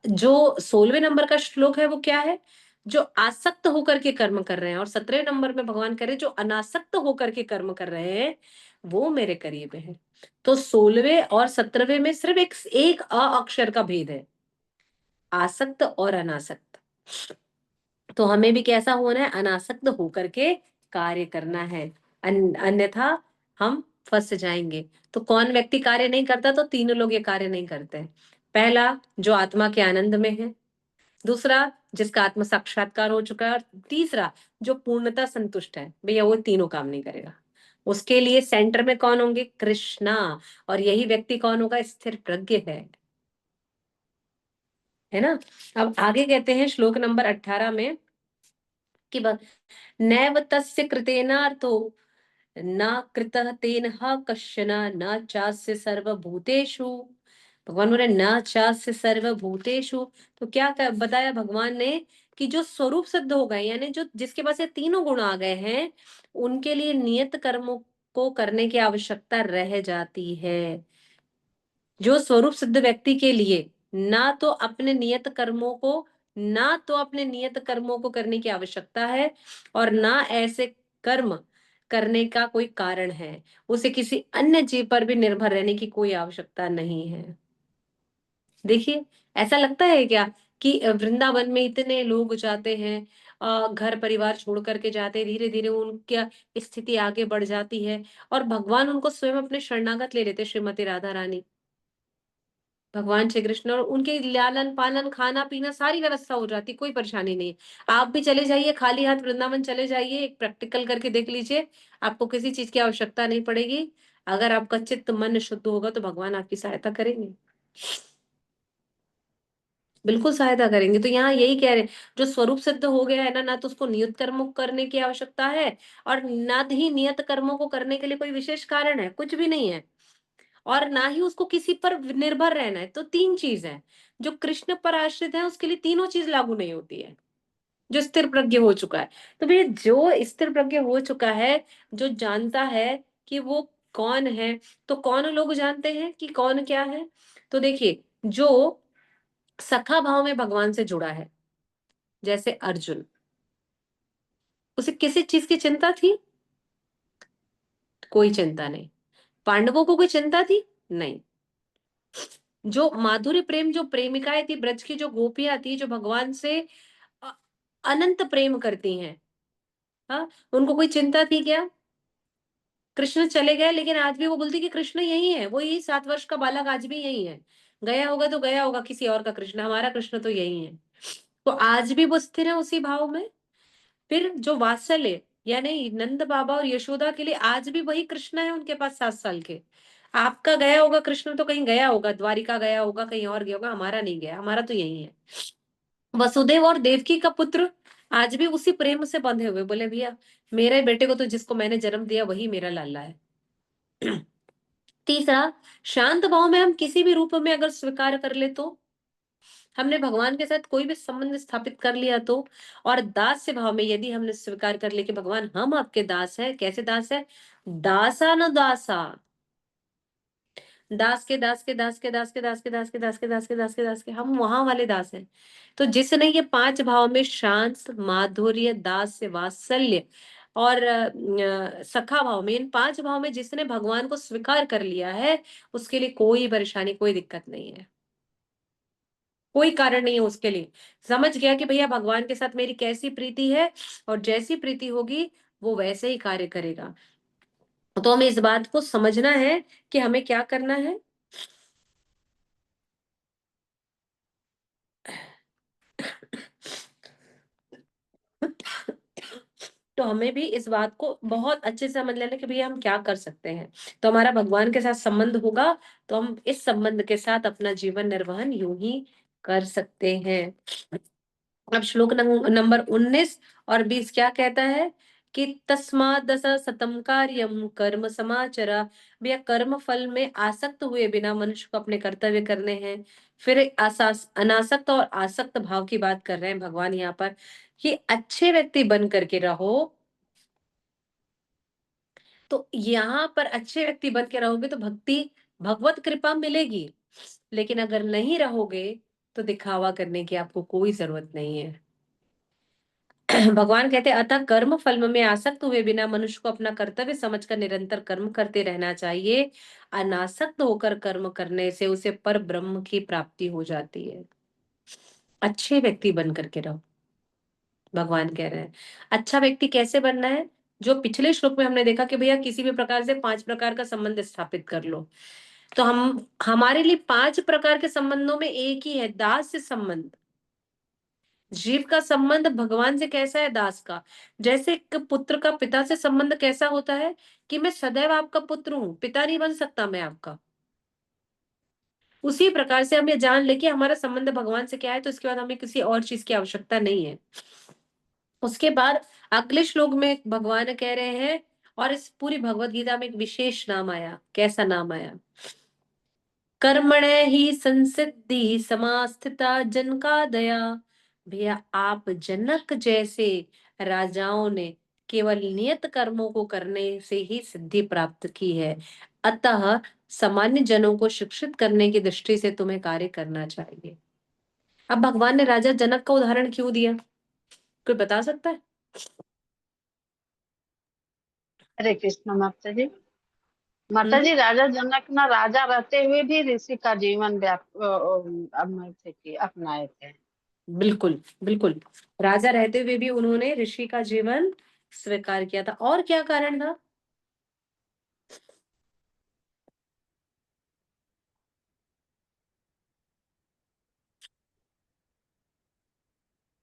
जो 16वें नंबर का श्लोक है वो क्या है? जो आसक्त होकर के कर्म कर रहे हैं, और 17वें नंबर में भगवान कह रहे हैं जो अनासक्त होकर के कर्म कर रहे हैं वो मेरे करीब है। तो 16वें और 17वें में सिर्फ एक अ अक्षर का भेद है, आसक्त और अनासक्त। तो हमें भी कैसा होना है? अनासक्त होकर के कार्य करना है, अन्यथा हम फंस जाएंगे। तो कौन व्यक्ति कार्य नहीं करता? तो तीनों लोग ये कार्य नहीं करते। पहला, जो आत्मा के आनंद में है। दूसरा, जिसका आत्म साक्षात्कार हो चुका है। और तीसरा, जो पूर्णता संतुष्ट है। भैया वो तीनों काम नहीं करेगा। उसके लिए सेंटर में कौन होंगे? कृष्णा। और यही व्यक्ति कौन होगा? स्थिर प्रज्ञ है ना। अब आगे कहते हैं श्लोक नंबर 18 में कि नैव तस्य कृतेनार्थो न कृतः तेन कश्चन न चास्य सर्वभूतेषु। भगवान बोले न चास्य सर्वभूतेषु। तो क्या बताया भगवान ने कि जो स्वरूप सिद्ध हो गए, यानी जो जिसके पास ये तीनों गुण आ गए हैं, उनके लिए नियत कर्मों को करने की आवश्यकता रह जाती है। जो स्वरूप सिद्ध व्यक्ति के लिए ना तो अपने नियत कर्मों को करने की आवश्यकता है और ना ऐसे कर्म करने का कोई कारण है, उसे किसी अन्य जीव पर भी निर्भर रहने की कोई आवश्यकता नहीं है। देखिए, ऐसा लगता है क्या कि वृंदावन में इतने लोग जाते हैं, घर परिवार छोड़ करके जाते हैं, धीरे धीरे उनकी स्थिति आगे बढ़ जाती है और भगवान उनको स्वयं अपने शरणागत ले लेते हैं, श्रीमती राधा रानी, भगवान श्री कृष्ण, और उनके लालन पालन खाना पीना सारी व्यवस्था हो जाती, कोई परेशानी नहीं। आप भी चले जाइए, खाली हाथ वृंदावन चले जाइए, एक प्रैक्टिकल करके देख लीजिए, आपको किसी चीज की आवश्यकता नहीं पड़ेगी। अगर आपका चित्त मन शुद्ध होगा तो भगवान आपकी सहायता करेंगे, बिल्कुल सहायता करेंगे। तो यहाँ यही कह रहे हैं, जो स्वरूप सिद्ध हो गया है ना, ना तो उसको नियत कर्मों को करने की आवश्यकता है और ना ही नियत कर्मों को करने के लिए कोई विशेष कारण है, कुछ भी नहीं है, और ना ही उसको किसी पर निर्भर रहना है। तो तीन चीज है, जो कृष्ण पर आश्रित है उसके लिए तीनों चीज लागू नहीं होती है, जो स्थिर प्रज्ञ हो चुका है। तो भैया जो स्थिर प्रज्ञ हो चुका है, जो जानता है कि वो कौन है, तो कौन लोग जानते हैं कि कौन क्या है। तो देखिए, जो सखा भाव में भगवान से जुड़ा है, जैसे अर्जुन, उसे किसी चीज की चिंता थी? कोई चिंता नहीं। पांडवों को कोई चिंता थी? नहीं। जो माधुर्य प्रेम, जो प्रेमिकाएं थी, ब्रज की जो गोपियां थी, जो भगवान से अ- अनंत प्रेम करती हैं, हाँ, उनको कोई चिंता थी क्या? कृष्ण चले गए, लेकिन आज भी वो बोलती कि कृष्ण यही है, वो यही 7 वर्ष का बालक आज भी यही है। गया होगा तो गया होगा किसी और का कृष्ण, हमारा कृष्ण तो यही है। तो आज भी वो स्थिर है उसी भाव में। फिर जो वात्सल्य, यानी नंद बाबा और यशोदा के लिए आज भी वही कृष्ण है उनके पास 7 साल के। आपका गया होगा कृष्ण तो कहीं गया होगा, द्वारिका गया होगा, कहीं और गया होगा, हमारा नहीं गया, हमारा तो यही है। वसुदेव और देवकी का पुत्र आज भी उसी प्रेम से बंधे हुए, बोले भैया मेरे बेटे को तो जिसको मैंने जन्म दिया वही मेरा लाला है। तीसरा, शांत भाव में हम किसी भी रूप में अगर स्वीकार कर ले तो, हमने भगवान के साथ कोई भी संबंध स्थापित कर लिया तो, और दास्य भाव में यदि हमने स्वीकार कर लिया कि भगवान हम आपके दास है, कैसे दास है? दासा न दासा, दास के दास के दास के दास के दास के दास के दास के दास के दास के दास के, हम वहां वाले दास हैं। तो जिसने ये 5 भाव में शांत, माधुर्य, दास्य, वात्सल्य और सखा भाव में, इन 5 भाव में जिसने भगवान को स्वीकार कर लिया है, उसके लिए कोई परेशानी, कोई दिक्कत नहीं है, कोई कारण नहीं है उसके लिए। समझ गया कि भैया भगवान के साथ मेरी कैसी प्रीति है और जैसी प्रीति होगी वो वैसे ही कार्य करेगा। तो हमें इस बात को समझना है कि हमें क्या करना है। तो हमें भी इस बात को बहुत अच्छे से समझ लेना कि भैया हम क्या कर सकते हैं। तो हमारा भगवान के साथ संबंध होगा तो हम इस संबंध के साथ अपना जीवन निर्वहन यूं ही कर सकते हैं। अब श्लोक नंबर 19 और 20 क्या कहता है कि तस्मात् दश सतम कार्यम कर्म समाचरा। भैया कर्म फल में आसक्त हुए बिना मनुष्य को अपने कर्तव्य करने हैं। फिर अनासक्त और आसक्त भाव की बात कर रहे हैं भगवान यहाँ पर, कि अच्छे व्यक्ति बन करके रहो। तो यहाँ पर अच्छे व्यक्ति बन के रहोगे तो भक्ति, भगवत कृपा मिलेगी, लेकिन अगर नहीं रहोगे तो दिखावा करने की आपको कोई जरूरत नहीं है। भगवान कहते हैं अतः कर्म फल में आसक्त हुए बिना मनुष्य को अपना कर्तव्य समझकर निरंतर कर्म करते रहना चाहिए। अनासक्त होकर कर्म करने से उसे पर ब्रह्म की प्राप्ति हो जाती है। अच्छे व्यक्ति बन करके रहो, भगवान कह रहे हैं। अच्छा व्यक्ति कैसे बनना है? जो पिछले श्लोक में हमने देखा कि भैया किसी भी प्रकार से 5 प्रकार का संबंध स्थापित कर लो। तो हम, हमारे लिए 5 प्रकार के संबंधों में एक ही है, दास संबंध। जीव का संबंध भगवान से कैसा है? दास का। जैसे एक पुत्र का पिता से संबंध कैसा होता है कि मैं सदैव आपका पुत्र हूं, पिता नहीं बन सकता मैं आपका। उसी प्रकार से हम ये जान ले कि हमारा संबंध भगवान से क्या है, तो इसके बाद हमें किसी और चीज की आवश्यकता नहीं है। उसके बाद अगले श्लोक में भगवान कह रहे हैं, और इस पूरी भगवत गीता में एक विशेष नाम आया। कैसा नाम आया? कर्मणे ही संसिद्धि समास्थिता जन का दया। भैया आप जनक जैसे राजाओं ने केवल नियत कर्मों को करने से ही सिद्धि प्राप्त की है। अतः सामान्य जनों को शिक्षित करने की दृष्टि से तुम्हें कार्य करना चाहिए। अब भगवान ने राजा जनक का उदाहरण क्यों दिया, कोई बता सकता है? हरे कृष्ण माता जी। माता हम्म जी, राजा जनक ना राजा रहते हुए भी ऋषि का जीवन अपनाए थे। बिल्कुल बिल्कुल, राजा रहते हुए भी उन्होंने ऋषि का जीवन स्वीकार किया था। और क्या कारण था?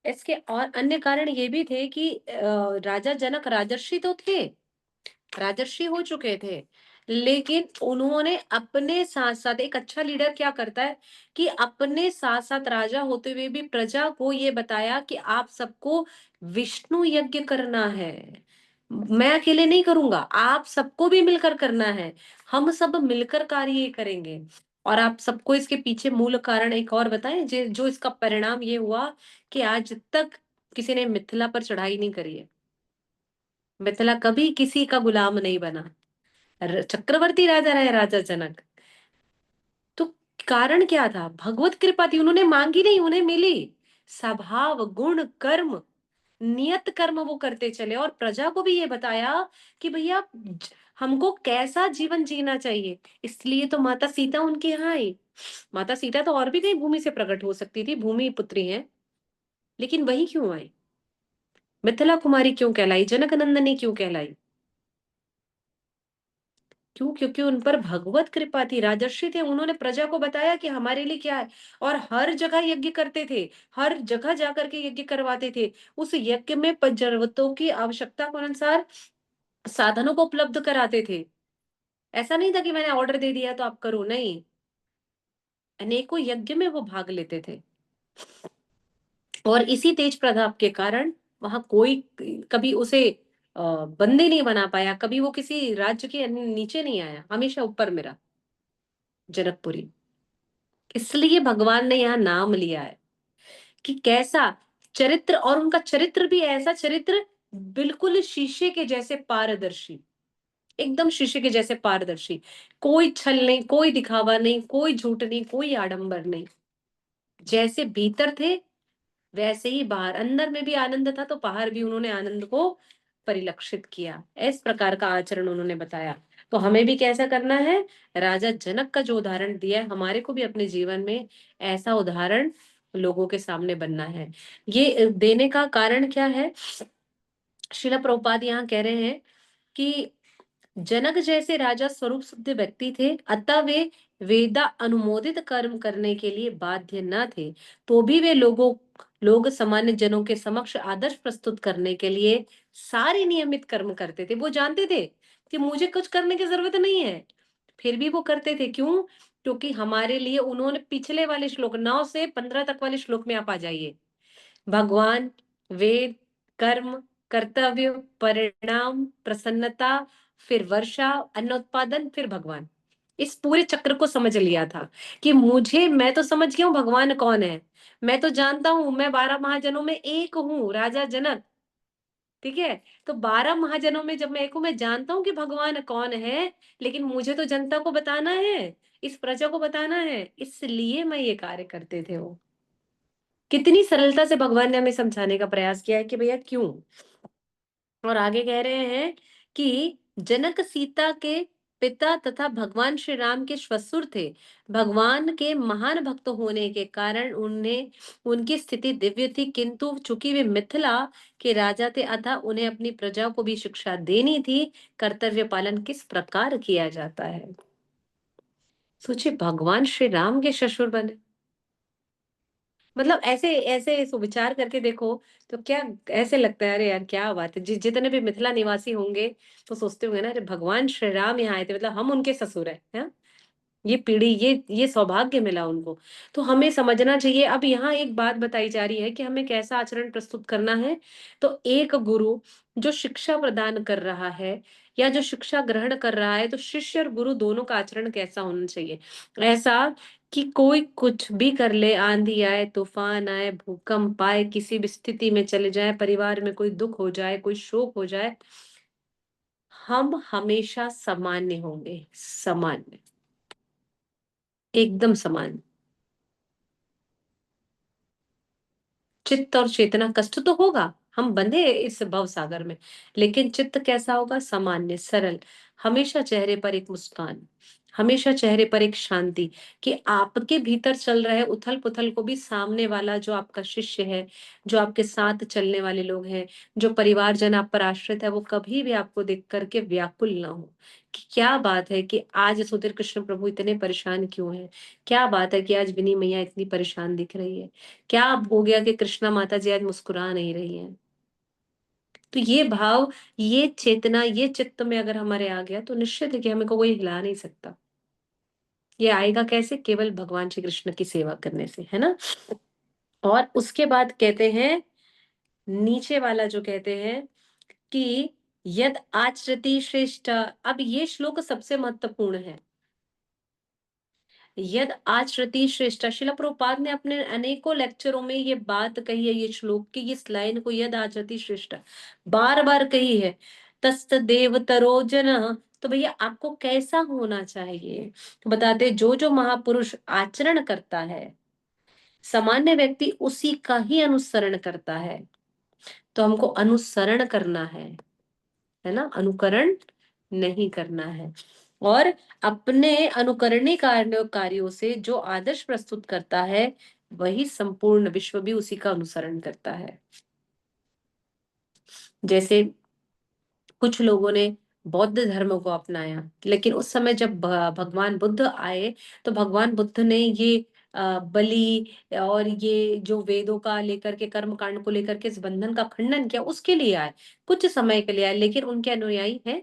इसके और अन्य कारण ये भी थे कि राजा जनक राजर्षि तो थे, राजर्षि हो चुके थे, लेकिन उन्होंने अपने साथ साथ, एक अच्छा लीडर क्या करता है कि अपने साथ साथ राजा होते हुए भी प्रजा को ये बताया कि आप सबको विष्णु यज्ञ करना है, मैं अकेले नहीं करूंगा, आप सबको भी मिलकर करना है, हम सब मिलकर कार्य ये करेंगे। और आप सबको इसके पीछे मूल कारण एक और बताएं, जो इसका परिणाम ये हुआ कि आज तक किसी ने मिथिला पर चढ़ाई नहीं करी है, मिथिला कभी किसी का गुलाम नहीं बना, चक्रवर्ती राजा रहे राजा जनक। तो कारण क्या था? भगवत कृपा थी, उन्होंने मांगी नहीं, उन्हें मिली। स्वभाव गुण कर्म नियत कर्म वो करते चले, और प्रजा को भी ये बताया कि भैया हमको कैसा जीवन जीना चाहिए। इसलिए तो माता सीता उनके यहाँ आई। माता सीता तो और भी कहीं भूमि से प्रकट हो सकती थी, भूमि पुत्री है, लेकिन वही क्यों आई? मिथिला कुमारी क्यों कहलाई, जनक नंदनी क्यों कहलाई? क्यों? क्योंकि उन पर भगवत कृपा थी, राजर्षि थे, उन्होंने प्रजा को बताया कि हमारे लिए क्या है। और हर जगह यज्ञ करते थे, हर जगह जाकर के यज्ञ करवाते थे। उस यज्ञ में जरूरतों की आवश्यकता के अनुसार साधनों को उपलब्ध कराते थे। ऐसा नहीं था कि मैंने ऑर्डर दे दिया तो आप करो, नहीं, अनेकों यज्ञ में वो भाग लेते थे। और इसी तेज प्रताप के कारण वहां कोई कभी उसे बंदी नहीं बना पाया, कभी वो किसी राज्य के नीचे नहीं आया, हमेशा ऊपर मेरा जनकपुरी। इसलिए भगवान ने यहाँ नाम लिया है कि कैसा चरित्र, और उनका चरित्र भी ऐसा चरित्र बिल्कुल शीशे के जैसे पारदर्शी, एकदम शीशे के जैसे पारदर्शी, कोई छल नहीं, कोई दिखावा नहीं, कोई झूठ नहीं, कोई आडंबर नहीं। जैसे भीतर थे वैसे ही बाहर, अंदर में भी आनंद था तो बाहर भी उन्होंने आनंद को परिलक्षित किया। इस प्रकार का आचरण उन्होंने बताया। तो हमें भी कैसा करना है? राजा जनक का जो उदाहरण दिया है, हमारे को भी अपने जीवन में ऐसा उदाहरण लोगों के सामने बनना है। ये देने का कारण क्या है? शिला प्रभुपाद यहाँ कह रहे हैं कि जनक जैसे राजा स्वरूप सिद्ध व्यक्ति थे, अतः वे वेदा अनुमोदित कर्म करने के लिए बाध्य न थे, तो भी वे लोग सामान्य जनों के समक्ष आदर्श प्रस्तुत करने के लिए सारे नियमित कर्म करते थे। वो जानते थे कि मुझे कुछ करने की जरूरत नहीं है, फिर भी वो करते थे। क्यों? क्योंकि हमारे लिए उन्होंने पिछले वाले श्लोक 9 से 15 तक वाले श्लोक में आप आ जाइए। भगवान, वेद, कर्म, कर्तव्य, परिणाम, प्रसन्नता, फिर वर्षा, अन्नोत्पादन, फिर भगवान, इस पूरे चक्र को समझ लिया था कि मुझे, मैं तो समझ गया हूँ भगवान कौन है, मैं तो जानता हूं मैं 12 महाजनों में एक हूँ, राजा जनक। ठीक है, तो 12 महाजनों में जब मैं एक हूँ, मैं जानता हूँ कि भगवान कौन है, लेकिन मुझे तो जनता को बताना है, इस प्रजा को बताना है, इसलिए मैं ये कार्य करते थे वो। कितनी सरलता से भगवान ने हमें समझाने का प्रयास किया है कि भैया क्यों। और आगे कह रहे हैं कि जनक सीता के पिता तथा भगवान श्री राम के श्वशुर थे। भगवान के महान भक्त होने के कारण उन्हें, उनकी स्थिति दिव्य थी, किंतु चूंकि वे मिथिला के राजा थे, अतः उन्हें अपनी प्रजा को भी शिक्षा देनी थी, कर्तव्य पालन किस प्रकार किया जाता है। सोचिए, भगवान श्री राम के ससुर बने, मतलब ऐसे ऐसे विचार करके देखो तो क्या ऐसे लगता है, अरे यार क्या बात है। जितने भी मिथिला निवासी होंगे तो सोचते होंगे ना, अरे भगवान श्री राम यहाँ आए थे, मतलब हम उनके ससुर हैं। ये पीढ़ी, ये सौभाग्य मिला उनको। तो हमें समझना चाहिए। अब यहाँ एक बात बताई जा रही है कि हमें कैसा आचरण प्रस्तुत करना है। तो एक गुरु जो शिक्षा प्रदान कर रहा है या जो शिक्षा ग्रहण कर रहा है, तो शिष्य और गुरु दोनों का आचरण कैसा होना चाहिए? ऐसा कि कोई कुछ भी कर ले, आंधी आए, तूफान आए, भूकंप आए, किसी भी स्थिति में चले जाए, परिवार में कोई दुख हो जाए, कोई शोक हो जाए, हम हमेशा सामान्य होंगे, सामान्य, एकदम सामान्य। चित्त और चेतना कष्ट तो होगा, हम बंधे इस भव सागर में, लेकिन चित्त कैसा होगा? सामान्य, सरल, हमेशा चेहरे पर एक मुस्कान, हमेशा चेहरे पर एक शांति, कि आपके भीतर चल रहे उथल पुथल को भी सामने वाला जो आपका शिष्य है, जो आपके साथ चलने वाले लोग हैं, जो परिवारजन आप पर आश्रित है, वो कभी भी आपको देख करके व्याकुल ना हो कि क्या बात है कि आज सुधीर कृष्ण प्रभु इतने परेशान क्यों हैं, क्या बात है कि आज विनी मैया इतनी परेशान दिख रही है, क्या अब हो गया कि कृष्णा माता जी आज मुस्कुरा नहीं रही हैं। तो ये भाव, ये चेतना, ये चित्त में अगर हमारे आ गया तो निश्चित है कि हमें को कोई हिला नहीं सकता। ये आएगा कैसे? केवल भगवान श्री कृष्ण की सेवा करने से, है ना। और उसके बाद कहते हैं, नीचे वाला जो कहते हैं कि यद आचरति श्रेष्ठ, अब ये श्लोक सबसे महत्वपूर्ण है। यद आचरति श्रेष्ठ, शिला प्रभुपाद ने अपने अनेकों लेक्चरों में ये बात कही है, ये श्लोक की इस लाइन को, यद आचरति श्रेष्ठ, बार बार कही है। तस्त देवतरो जन, तो भैया आपको कैसा होना चाहिए? तो बताते, जो जो महापुरुष आचरण करता है, सामान्य व्यक्ति उसी का ही अनुसरण करता है। तो हमको अनुसरण करना है ना, अनुकरण नहीं करना है। और अपने अनुकरणीय कार्यों से जो आदर्श प्रस्तुत करता है, वही संपूर्ण विश्व भी उसी का अनुसरण करता है। जैसे कुछ लोगों ने बौद्ध धर्म को अपनाया, लेकिन उस समय जब भगवान बुद्ध आए, तो भगवान बुद्ध ने ये बलि और ये जो वेदों का लेकर के, कर्म कांड को लेकर के इस बंधन का खंडन किया, उसके लिए आए, कुछ समय के लिए आए, लेकिन उनके अनुयायी हैं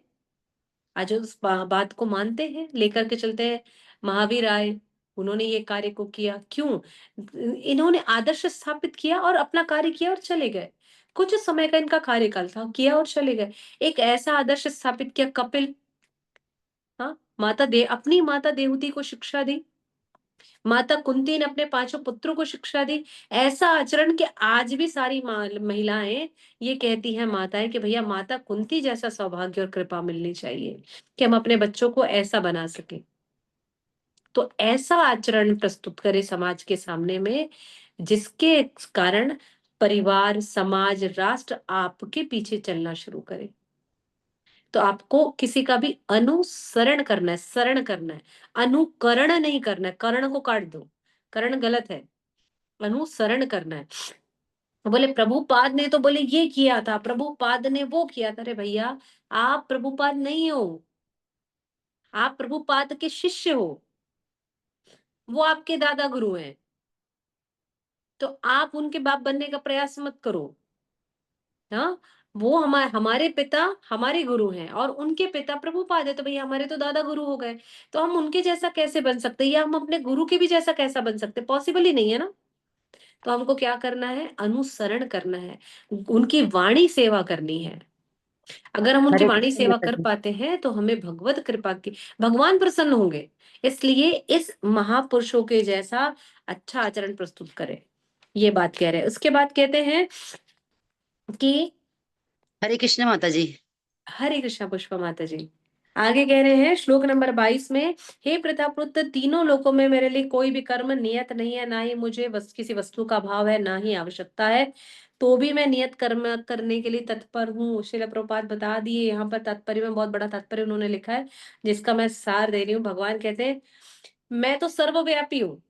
आज उस बात को मानते हैं, लेकर के चलते हैं। महावीर आए, उन्होंने ये कार्य को किया, क्यों? इन्होंने आदर्श स्थापित किया और अपना कार्य किया और चले गए। कुछ समय का इनका कार्यकाल था, किया और चले गए। एक ऐसा आदर्श स्थापित किया कपिल, हाँ, अपनी माता देवहूति को शिक्षा दी, माता कुंती ने अपने पांचों पुत्रों को शिक्षा दी। ऐसा आचरण कि आज भी सारी महिलाएं ये कहती हैं, माताएं, कि भैया माता कुंती जैसा सौभाग्य और कृपा मिलनी चाहिए कि हम अपने बच्चों को ऐसा बना सके। तो ऐसा आचरण प्रस्तुत करे समाज के सामने में, जिसके कारण परिवार, समाज, राष्ट्र आपके पीछे चलना शुरू करे। तो आपको किसी का भी अनुसरण करना है, शरण करना है, अनुकरण नहीं करना है। कर्ण को काट दो, कर्ण गलत है, अनुसरण करना है। बोले प्रभुपाद ने तो बोले ये किया था, प्रभुपाद ने वो किया था। अरे भैया, आप प्रभुपाद नहीं हो, आप प्रभुपाद के शिष्य हो, वो आपके दादा गुरु हैं। तो आप उनके बाप बनने का प्रयास मत करो। हाँ, वो हमारे पिता हमारे गुरु हैं और उनके पिता प्रभुपाद है, तो भैया हमारे तो दादा गुरु हो गए। तो हम उनके जैसा कैसे बन सकते हैं, या हम अपने गुरु के भी जैसा कैसा बन सकते? पॉसिबल ही नहीं है ना। तो हमको क्या करना है? अनुसरण करना है, उनकी वाणी सेवा करनी है। अगर हम उनकी हरे वाणी कृष्ण सेवा माता कर जी। पाते हैं तो हमें भगवत कृपा की, भगवान प्रसन्न होंगे। इसलिए इस महापुरुषों के जैसा अच्छा आचरण प्रस्तुत करें, ये बात कह रहे हैं। उसके बाद कहते हैं कि हरे कृष्ण माता जी। हरे कृष्णा पुष्पा माता जी। आगे कह रहे हैं श्लोक नंबर 22 में, हे प्रतापरुत, तीनों लोकों में मेरे लिए कोई भी कर्म नियत नहीं है, ना ही मुझे किसी वस्तु का भाव है, ना ही आवश्यकता है, तो भी मैं नियत कर्म करने के लिए तत्पर हूँ। श्रील प्रभुपाद बता दिए, यहाँ पर तात्पर्य में बहुत बड़ा तात्पर्य उन्होंने लिखा है, जिसका मैं सार दे रही हूँ। भगवान कहते हैं, मैं तो सर्वव्यापी हूँ,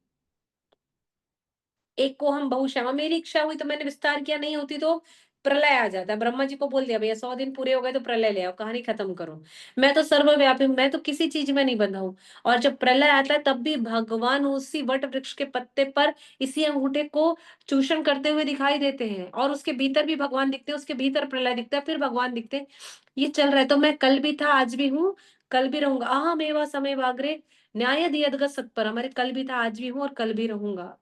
एक को हम बहुश्यामा, मेरी इच्छा हुई तो मैंने विस्तार किया, नहीं होती तो प्रलय आ जाता है। ब्रह्मा जी को बोल दिया, भैया 100 दिन पूरे हो गए तो प्रलय ले आओ, कहानी खत्म करो। मैं तो सर्वव्यापी हूं, मैं तो किसी चीज में नहीं बंधा हूं। और जब प्रलय आता है तब भी भगवान उसी वट वृक्ष के पत्ते पर इसी अंगूठे को चूषण करते हुए दिखाई देते हैं, और उसके भीतर भी भगवान दिखते हैं, उसके भीतर प्रलय दिखता है, फिर भगवान दिखते हैं। ये चल रहा है। तो मैं कल भी था, आज भी हूँ, कल भी रहूंगा। अहम एवं समय वाग्रे न्याय दियदगत सत्पर, हमारे कल भी था, आज भी हूँ और कल भी रहूंगा।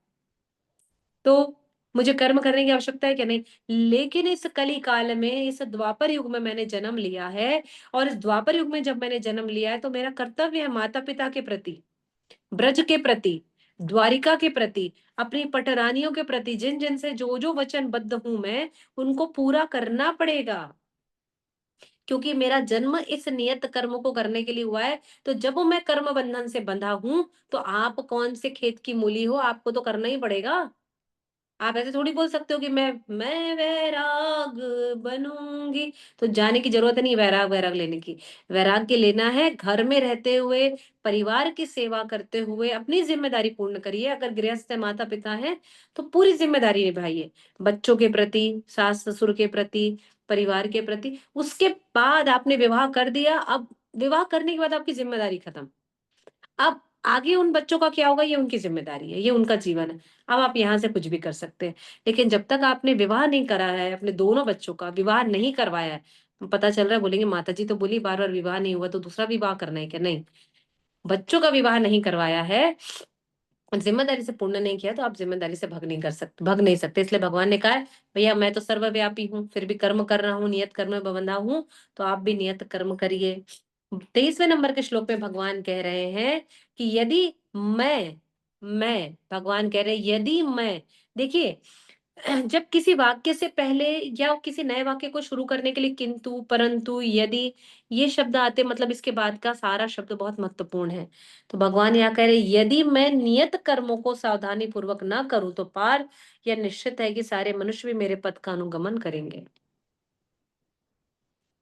तो मुझे कर्म करने की आवश्यकता है क्या? नहीं। लेकिन इस कली काल में, इस द्वापर युग में मैंने जन्म लिया है, और इस द्वापर युग में जब मैंने जन्म लिया है तो मेरा कर्तव्य है माता पिता के प्रति, ब्रज के प्रति, द्वारिका के प्रति, अपनी पटरानियों के प्रति, जिन जिन से जो जो वचनबद्ध हूं मैं, उनको पूरा करना पड़ेगा। क्योंकि मेरा जन्म इस नियत कर्म को करने के लिए हुआ है। तो जब मैं कर्म बंधन से बंधा हूं, तो आप कौन से खेत की मूली हो, आपको तो करना ही पड़ेगा। आप ऐसे थोड़ी बोल सकते हो कि मैं वैराग बनूंगी। तो जाने की जरूरत नहीं वैराग वैराग लेने की। वैराग्य लेना है घर में रहते हुए, परिवार की सेवा करते हुए अपनी जिम्मेदारी पूर्ण करिए। अगर गृहस्थ है, माता पिता है, तो पूरी जिम्मेदारी निभाइए, बच्चों के प्रति, सास ससुर के प्रति, परिवार के प्रति। उसके बाद आपने विवाह कर दिया, अब विवाह करने के बाद आपकी जिम्मेदारी खत्म। अब आगे उन बच्चों का क्या होगा, ये उनकी जिम्मेदारी है, ये उनका जीवन है। अब आप यहाँ से कुछ भी कर सकते हैं। लेकिन जब तक आपने विवाह नहीं करा है, अपने दोनों बच्चों का विवाह नहीं करवाया है, पता चल रहा है बोलेंगे माता जी तो बोली बार बार विवाह नहीं हुआ तो दूसरा विवाह करना है क्या? नहीं, बच्चों का विवाह नहीं करवाया है, जिम्मेदारी से पूर्ण नहीं किया, तो आप जिम्मेदारी से भग नहीं सकते। इसलिए भगवान ने कहा है भैया मैं तो सर्वव्यापी हूँ, फिर भी कर्म कर रहा हूँ, नियत कर्म में बंधा हूँ, तो आप भी नियत कर्म करिए। 23वें नंबर के श्लोक में भगवान कह रहे हैं कि यदि मैं भगवान कह रहे हैं यदि मैं, देखिए, जब किसी वाक्य से पहले या किसी नए वाक्य को शुरू करने के लिए किंतु, परंतु, यदि, ये शब्द आते, मतलब इसके बाद का सारा शब्द बहुत महत्वपूर्ण है। तो भगवान यहाँ कह रहे यदि मैं नियत कर्मों को सावधानी पूर्वक ना करूं, तो पार यह निश्चित है कि सारे मनुष्य भी मेरे पथ का अनुगमन करेंगे।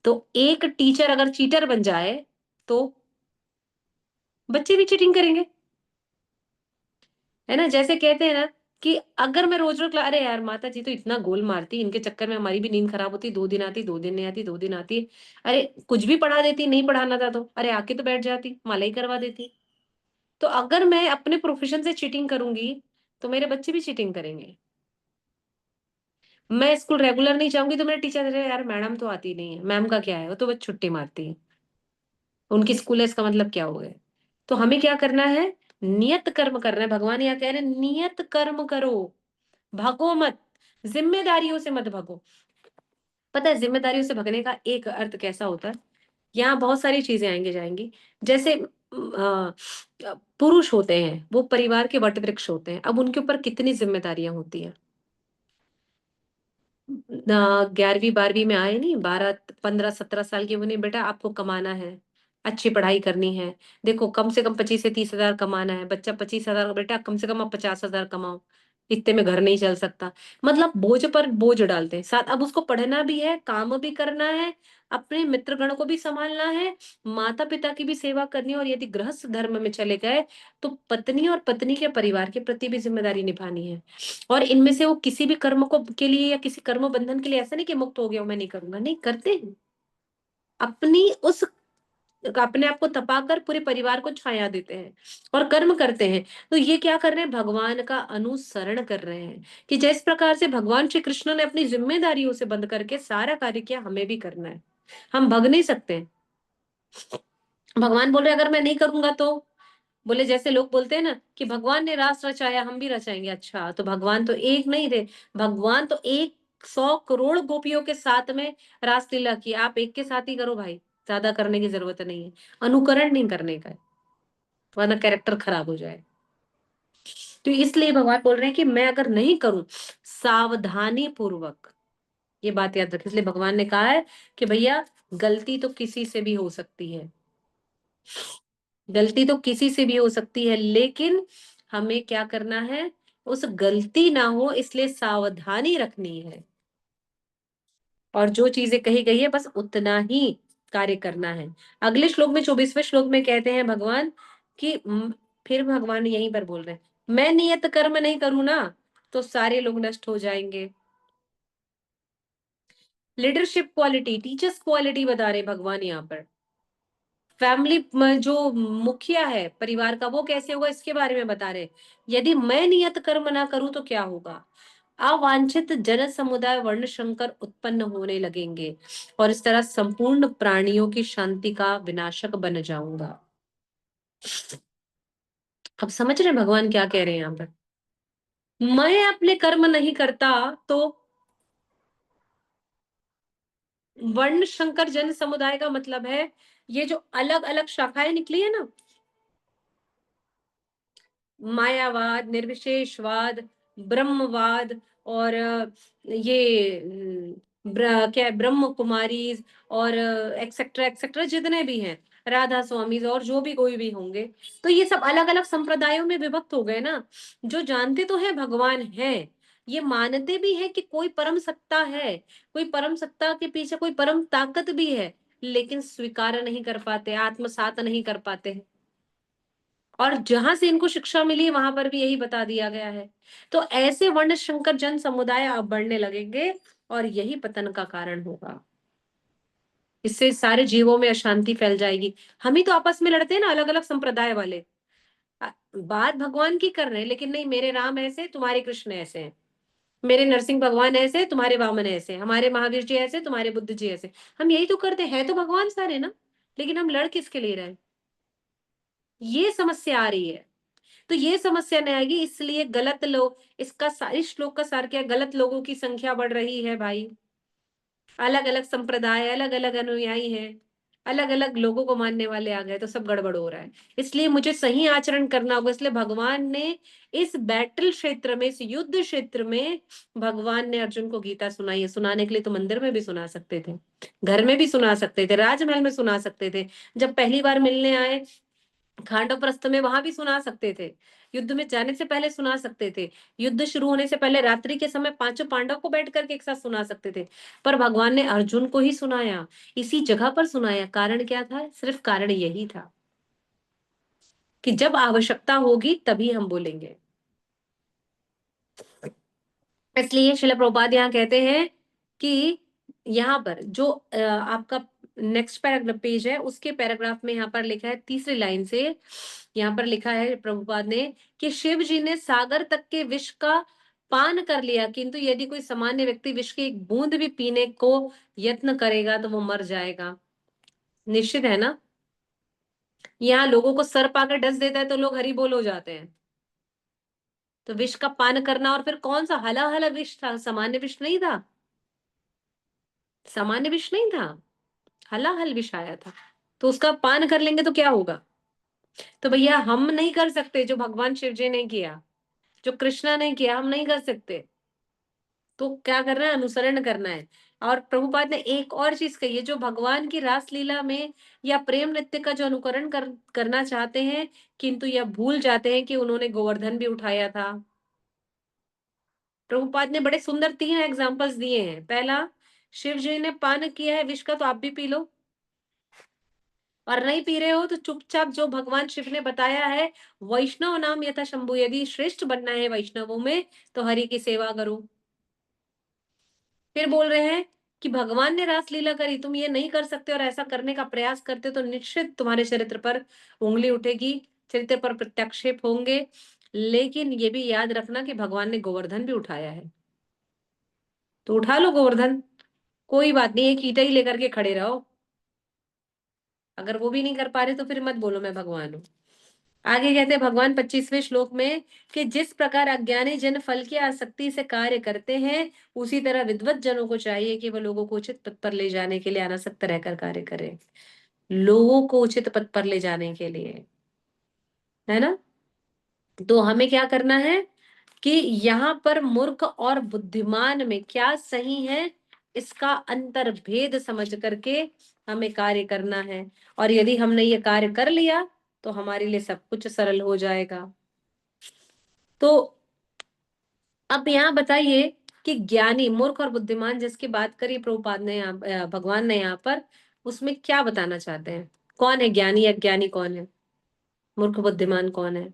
तो एक टीचर अगर चीटर बन जाए, तो बच्चे भी चीटिंग करेंगे, है ना। जैसे कहते हैं ना कि अगर मैं रोज रोज अरे यार माता जी तो इतना गोल मारती, इनके चक्कर में हमारी भी नींद खराब होती, 2 दिन आती, 2 दिन नहीं आती, 2 दिन आती, अरे कुछ भी पढ़ा देती, नहीं पढ़ाना था तो अरे आके तो बैठ जाती, माला ही करवा देती। तो अगर मैं अपने प्रोफेशन से चीटिंग करूंगी, तो मेरे बच्चे भी चीटिंग करेंगे। मैं स्कूल रेगुलर नहीं जाऊंगी, तो मेरे टीचर अरे यार मैडम तो आती नहीं है, मैम का क्या है, वो तो बस छुट्टी मारती है, उनकी स्कूल है इसका मतलब क्या हो गया। तो हमें क्या करना है, नियत कर्म करना है। भगवान यहाँ कह रहे हैं नियत कर्म करो, भागो मत, जिम्मेदारियों से मत भागो। पता है जिम्मेदारियों से भगने का एक अर्थ कैसा होता है, यहाँ बहुत सारी चीजें आएंगी जाएंगी। जैसे पुरुष होते हैं, वो परिवार के वट वृक्ष होते हैं, अब उनके ऊपर कितनी जिम्मेदारियां होती हैं। 11वीं 12वीं में आए नहीं, 12 15 17 साल के, उन्हें बेटा आपको कमाना है, अच्छी पढ़ाई करनी है, देखो कम से कम 25 से 30 हजार कमाना है, बच्चा 25 हजार, बेटा कम से कम आप 50 हजार कमाओ, इतने में घर नहीं चल सकता। मतलब बोझ पर बोझ डालते हैं साथ। अब उसको पढ़ना भी है, काम भी करना है, अपने मित्रगण को भी संभालना है, माता पिता की भी सेवा करनी है, और यदि गृहस्थ धर्म में चले गए, तो पत्नी और पत्नी के परिवार के प्रति भी जिम्मेदारी निभानी है। और इनमें से वो किसी भी कर्म को के लिए या किसी कर्म बंधन के लिए ऐसा नहीं कि मुक्त हो गया हूं मैं नहीं करूंगा, नहीं करते हैं। अपनी उस अपने आप को तपाकर पूरे परिवार को छाया देते हैं और कर्म करते हैं। तो ये क्या कर रहे हैं, भगवान का अनुसरण कर रहे हैं कि जिस प्रकार से भगवान श्री कृष्ण ने अपनी जिम्मेदारियों से बंध करके सारा कार्य किया, हमें भी करना है। हम भग नहीं सकते। भगवान बोल रहे अगर मैं नहीं करूंगा तो, बोले जैसे लोग बोलते हैं ना कि भगवान ने रास रचाया हम भी रचाएंगे, अच्छा तो भगवान तो एक नहीं थे, भगवान तो 100 करोड़ गोपियों के साथ में रासलीला की, आप एक के साथ ही करो भाई, ज्यादा करने की जरूरत नहीं है, अनुकरण नहीं करने का है, वरना कैरेक्टर खराब हो जाए। तो इसलिए भगवान बोल रहे हैं कि मैं अगर नहीं करूं सावधानी पूर्वक, ये बात याद रखें। इसलिए भगवान ने कहा है कि भैया गलती तो किसी से भी हो सकती है, गलती तो किसी से भी हो सकती है, लेकिन हमें क्या करना है, उस गलती ना हो इसलिए सावधानी रखनी है, और जो चीजें कही गई है बस उतना ही कार्य करना है। अगले श्लोक में 24वें श्लोक में कहते हैं भगवान कि फिर भगवान यहीं पर बोल रहे हैं मैं नियत कर्म नहीं करूं ना, तो सारे लोग नष्ट हो जाएंगे। लीडरशिप क्वालिटी, टीचर्स क्वालिटी बता रहे भगवान यहाँ पर। फैमिली जो मुखिया है परिवार का, वो कैसे होगा इसके बारे में बता रहे। यदि मैं नियत कर्म ना करूं तो क्या होगा, अवांछित जन समुदाय वर्ण संकर उत्पन्न होने लगेंगे, और इस तरह संपूर्ण प्राणियों की शांति का विनाशक बन जाऊंगा। अब समझ रहे हैं भगवान क्या कह रहे हैं यहाँ पर। मैं अपने कर्म नहीं करता तो, वर्ण संकर जन समुदाय का मतलब है ये जो अलग अलग शाखाएं निकली है ना, मायावाद, निर्विशेषवाद, ब्रह्मवाद, और ये क्या ब्रह्म कुमारीज और एक्सेट्रा एक्सेट्रा जितने भी हैं, राधा स्वामी और जो भी कोई भी होंगे, तो ये सब अलग अलग संप्रदायों में विभक्त हो गए ना। जो जानते तो है भगवान है, ये मानते भी है कि कोई परम सत्ता है, कोई परम सत्ता के पीछे कोई परम ताकत भी है, लेकिन स्वीकार नहीं कर पाते, आत्मसात नहीं कर पाते हैं। और जहां से इनको शिक्षा मिली वहां पर भी यही बता दिया गया है। तो ऐसे वर्ण संकर जन समुदाय अब बढ़ने लगेंगे और यही पतन का कारण होगा। इससे सारे जीवों में अशांति फैल जाएगी। हम ही तो आपस में लड़ते हैं ना, अलग अलग संप्रदाय वाले। बात भगवान की कर रहे हैं, लेकिन नहीं, मेरे राम ऐसे, तुम्हारे कृष्ण ऐसे हैं, मेरे नरसिंह भगवान ऐसे, तुम्हारे वामन ऐसे, हमारे महावीर जी ऐसे, तुम्हारे बुद्ध जी ऐसे। हम यही तो करते हैं तो भगवान सारे ना, लेकिन हम लड़ किसके लिए रहे हैं? ये समस्या आ रही है। तो ये समस्या नहीं आएगी, इसलिए गलत लोग, इसका इस श्लोक का सार क्या है? गलत लोगों की संख्या बढ़ रही है भाई, अलग अलग संप्रदाय, अलग अलग अनुयायी हैं, अलग अलग लोगों को मानने वाले आ गए, तो सब गड़बड़ हो रहा है। इसलिए मुझे सही आचरण करना होगा। इसलिए भगवान ने इस बैटल क्षेत्र में, इस युद्ध क्षेत्र में, भगवान ने अर्जुन को गीता सुनाई है। सुनाने के लिए तो मंदिर में भी सुना सकते थे, घर में भी सुना सकते थे, राजमहल में सुना सकते थे, जब पहली बार मिलने आए खांडव प्रस्थ में वहां भी सुना सकते थे, युद्ध में जाने से पहले सुना सकते थे, युद्ध शुरू होने से पहले रात्रि के समय पांचों पांडव को बैठ करके एक साथ सुना सकते थे। पर भगवान ने अर्जुन को ही सुनाया, इसी जगह पर सुनाया। कारण क्या था? सिर्फ कारण यही था कि जब आवश्यकता होगी तभी हम बोलेंगे। इसलिए शिला प्रभुपाद यहाँ कहते हैं कि यहाँ पर जो आपका नेक्स्ट पैराग्राफ पेज है, उसके पैराग्राफ में यहाँ पर लिखा है, तीसरी लाइन से यहाँ पर लिखा है प्रभुपाद ने कि शिव जी ने सागर तक के विष का पान कर लिया, किंतु यदि कोई सामान्य व्यक्ति विष की एक बूंद भी पीने को यत्न करेगा तो वो मर जाएगा। निश्चित है ना? यहाँ लोगों को सर्प आकर डस देता है तो लोग हरि बोल हो जाते हैं। तो विष का पान करना, और फिर कौन सा हला हला विष था, सामान्य विष नहीं था, सामान्य विष नहीं था, हलाहल विष आया था। तो उसका पान कर लेंगे तो क्या होगा? तो भैया हम नहीं कर सकते जो भगवान शिव जी ने किया, जो कृष्णा ने किया, हम नहीं कर सकते। तो क्या करना है? अनुसरण करना है। और प्रभुपाद ने एक और चीज कही है, जो भगवान की रासलीला में या प्रेम नृत्य का जो अनुकरण करना चाहते हैं, किंतु यह भूल जाते हैं कि उन्होंने गोवर्धन भी उठाया था। प्रभुपाद ने बड़े सुंदर 3 एग्जाम्पल्स दिए हैं। पहला, शिव जी ने पान किया है विष का, तो आप भी पी लो, और नहीं पी रहे हो तो चुपचाप जो भगवान शिव ने बताया है, वैष्णव नाम यथा शंभु, यदि श्रेष्ठ बनना है वैष्णवों में तो हरि की सेवा करो। फिर बोल रहे हैं कि भगवान ने रासलीला करी, तुम ये नहीं कर सकते और ऐसा करने का प्रयास करते तो निश्चित तुम्हारे चरित्र पर उंगली उठेगी, चरित्र पर प्रत्याक्षेप होंगे। लेकिन ये भी याद रखना कि भगवान ने गोवर्धन भी उठाया है, तो उठा लो गोवर्धन, कोई बात नहीं, एक ईटा ही लेकर के खड़े रहो। अगर वो भी नहीं कर पा रहे तो फिर मत बोलो मैं भगवान हूं। आगे कहते हैं भगवान 25वें श्लोक में कि जिस प्रकार अज्ञानी जन फल की आसक्ति से कार्य करते हैं, उसी तरह विद्वत जनों को चाहिए कि वह लोगों को उचित पथ पर ले जाने के लिए अनासक्त रहकर कार्य करें। लोगों को उचित पथ पर ले जाने के लिए, है ना? तो हमें क्या करना है कि यहाँ पर मूर्ख और बुद्धिमान में क्या सही है, इसका अंतर भेद समझ करके हमें कार्य करना है। और यदि हमने ये कार्य कर लिया तो हमारे लिए सब कुछ सरल हो जाएगा। तो अब यहाँ बताइए कि ज्ञानी, मूर्ख और बुद्धिमान जिसकी बात करी प्रभुपाद ने भगवान ने यहाँ पर, उसमें क्या बताना चाहते हैं? कौन है ज्ञानी? अज्ञानी कौन है? मूर्ख बुद्धिमान कौन है?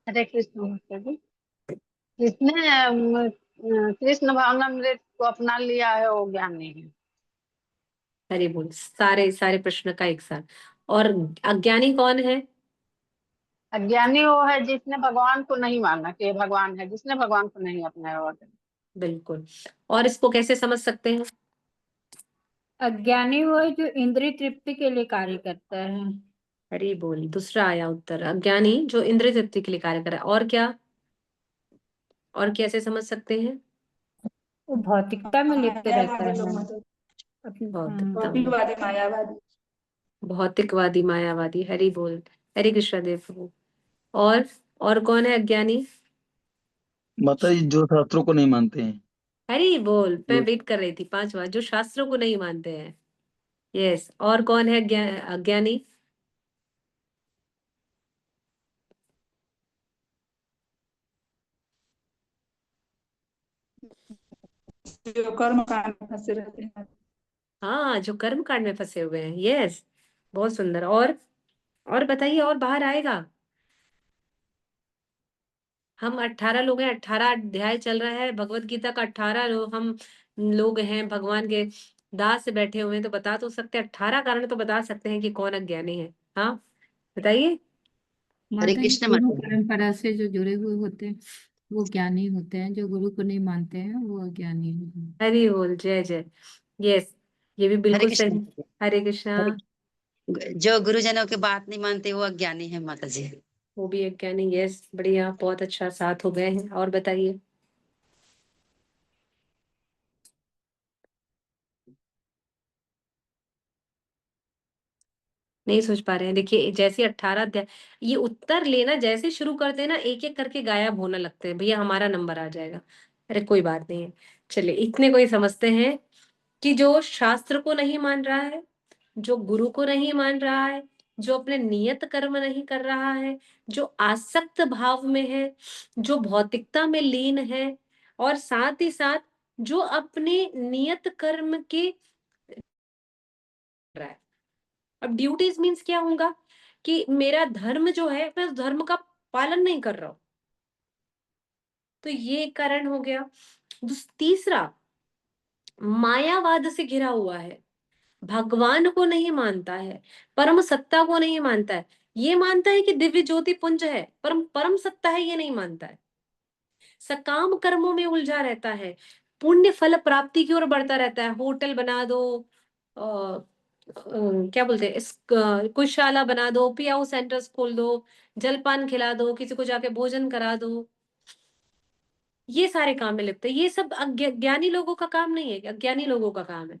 हरे कृष्ण माता जी। जिसने कृष्ण भावनामृत को अपना लिया है वो ज्ञानी है। हरि बोल। सारे सारे प्रश्न का एक साथ। और अज्ञानी कौन है? अज्ञानी वो है जिसने भगवान को नहीं माना कि ये भगवान है, जिसने भगवान को नहीं अपनाया हुआ है। बिल्कुल। और इसको कैसे समझ सकते हैं? अज्ञानी वो है जो इंद्रिय तृप्ति के लिए कार्य करता है। हरि बोल। दूसरा आया उत्तर, अज्ञानी जो इंद्रिय तृप्ति के लिए कार्य कर रहा है। और क्या? और कैसे समझ सकते हैं? वो भौतिकता में लिप्त रहता है। भौतिकता में, भौतिकवादी मायावादी। भौतिकवादी मायावादी। हरि बोल। हरे कृष्ण देव प्रभु। और कौन है अज्ञानी? माता जी जो शास्त्रों को नहीं मानते हैं। हरी बोल, मैं जो वेट कर रही थी। पांचवा, जो शास्त्रों को नहीं मानते हैं। यस, और कौन है अज्ञानी? जो कर्म कांड में फंसे रहते हैं। हाँ, जो कर्म कांड में फंसे हुए हैं। यस, बहुत सुंदर। और बताइए, और बाहर आएगा? हम 18 लोग हैं, 18 अध्याय चल रहा है भगवत गीता का। 18 हम लोग हैं, भगवान के दास से बैठे हुए हैं। तो बता तो सकते हैं, 18 कारण तो बता सकते हैं कि कौन अज्ञानी है। हाँ, बताइए। हरे माता जी, कृष्ण गुरु माता जी। परंपरा से जो जुड़े हुए होते हैं वो ज्ञानी होते हैं, जो गुरु को नहीं मानते हैं वो अज्ञानी होते हैं। हरि बोल, जय जय। यस, ये भी हरे बिल्कुल कृष्ण सही। माता जी। हरे कृष्णा। जो गुरुजनों की बात नहीं मानते वो अज्ञानी है माता जी। वो भी अज्ञानी। यस, बढ़िया, बहुत अच्छा, साथ हो गए हैं। और बताइए। नहीं सोच पा रहे हैं? देखिए, जैसे 18 अध्याय, ये उत्तर लेना जैसे शुरू करते हैं ना, एक एक करके गायब होने लगते हैं। भैया हमारा नंबर आ जाएगा। अरे कोई बात नहीं है। चलिए, इतने को ही समझते हैं कि जो शास्त्र को नहीं मान रहा है, जो गुरु को नहीं मान रहा है, जो अपने नियत कर्म नहीं कर रहा है, जो आसक्त भाव में है, जो भौतिकता में लीन है, और साथ ही साथ जो अपने नियत कर्म के रहा है। अब ड्यूटीज मीन्स क्या होगा? कि मेरा धर्म जो है, मैं उस धर्म का पालन नहीं कर रहा हूं। तो ये कारण हो गया। तीसरा, मायावाद से घिरा हुआ है, भगवान को नहीं मानता है, परम सत्ता को नहीं मानता है। ये मानता है कि दिव्य ज्योति पुंज है, परम परम सत्ता है, ये नहीं मानता है। सकाम कर्मों में उलझा रहता है, पुण्य फल प्राप्ति की ओर बढ़ता रहता है। होटल बना दो, क्या बोलते हैं कुछ शाला बना दो, पी हाउस सेंटर्स खोल दो, जलपान खिला दो, किसी को जाके भोजन करा दो। ये सारे काम में लिप्त है। ये सब ज्ञानी लोगों का काम नहीं है, अज्ञानी लोगों का काम है।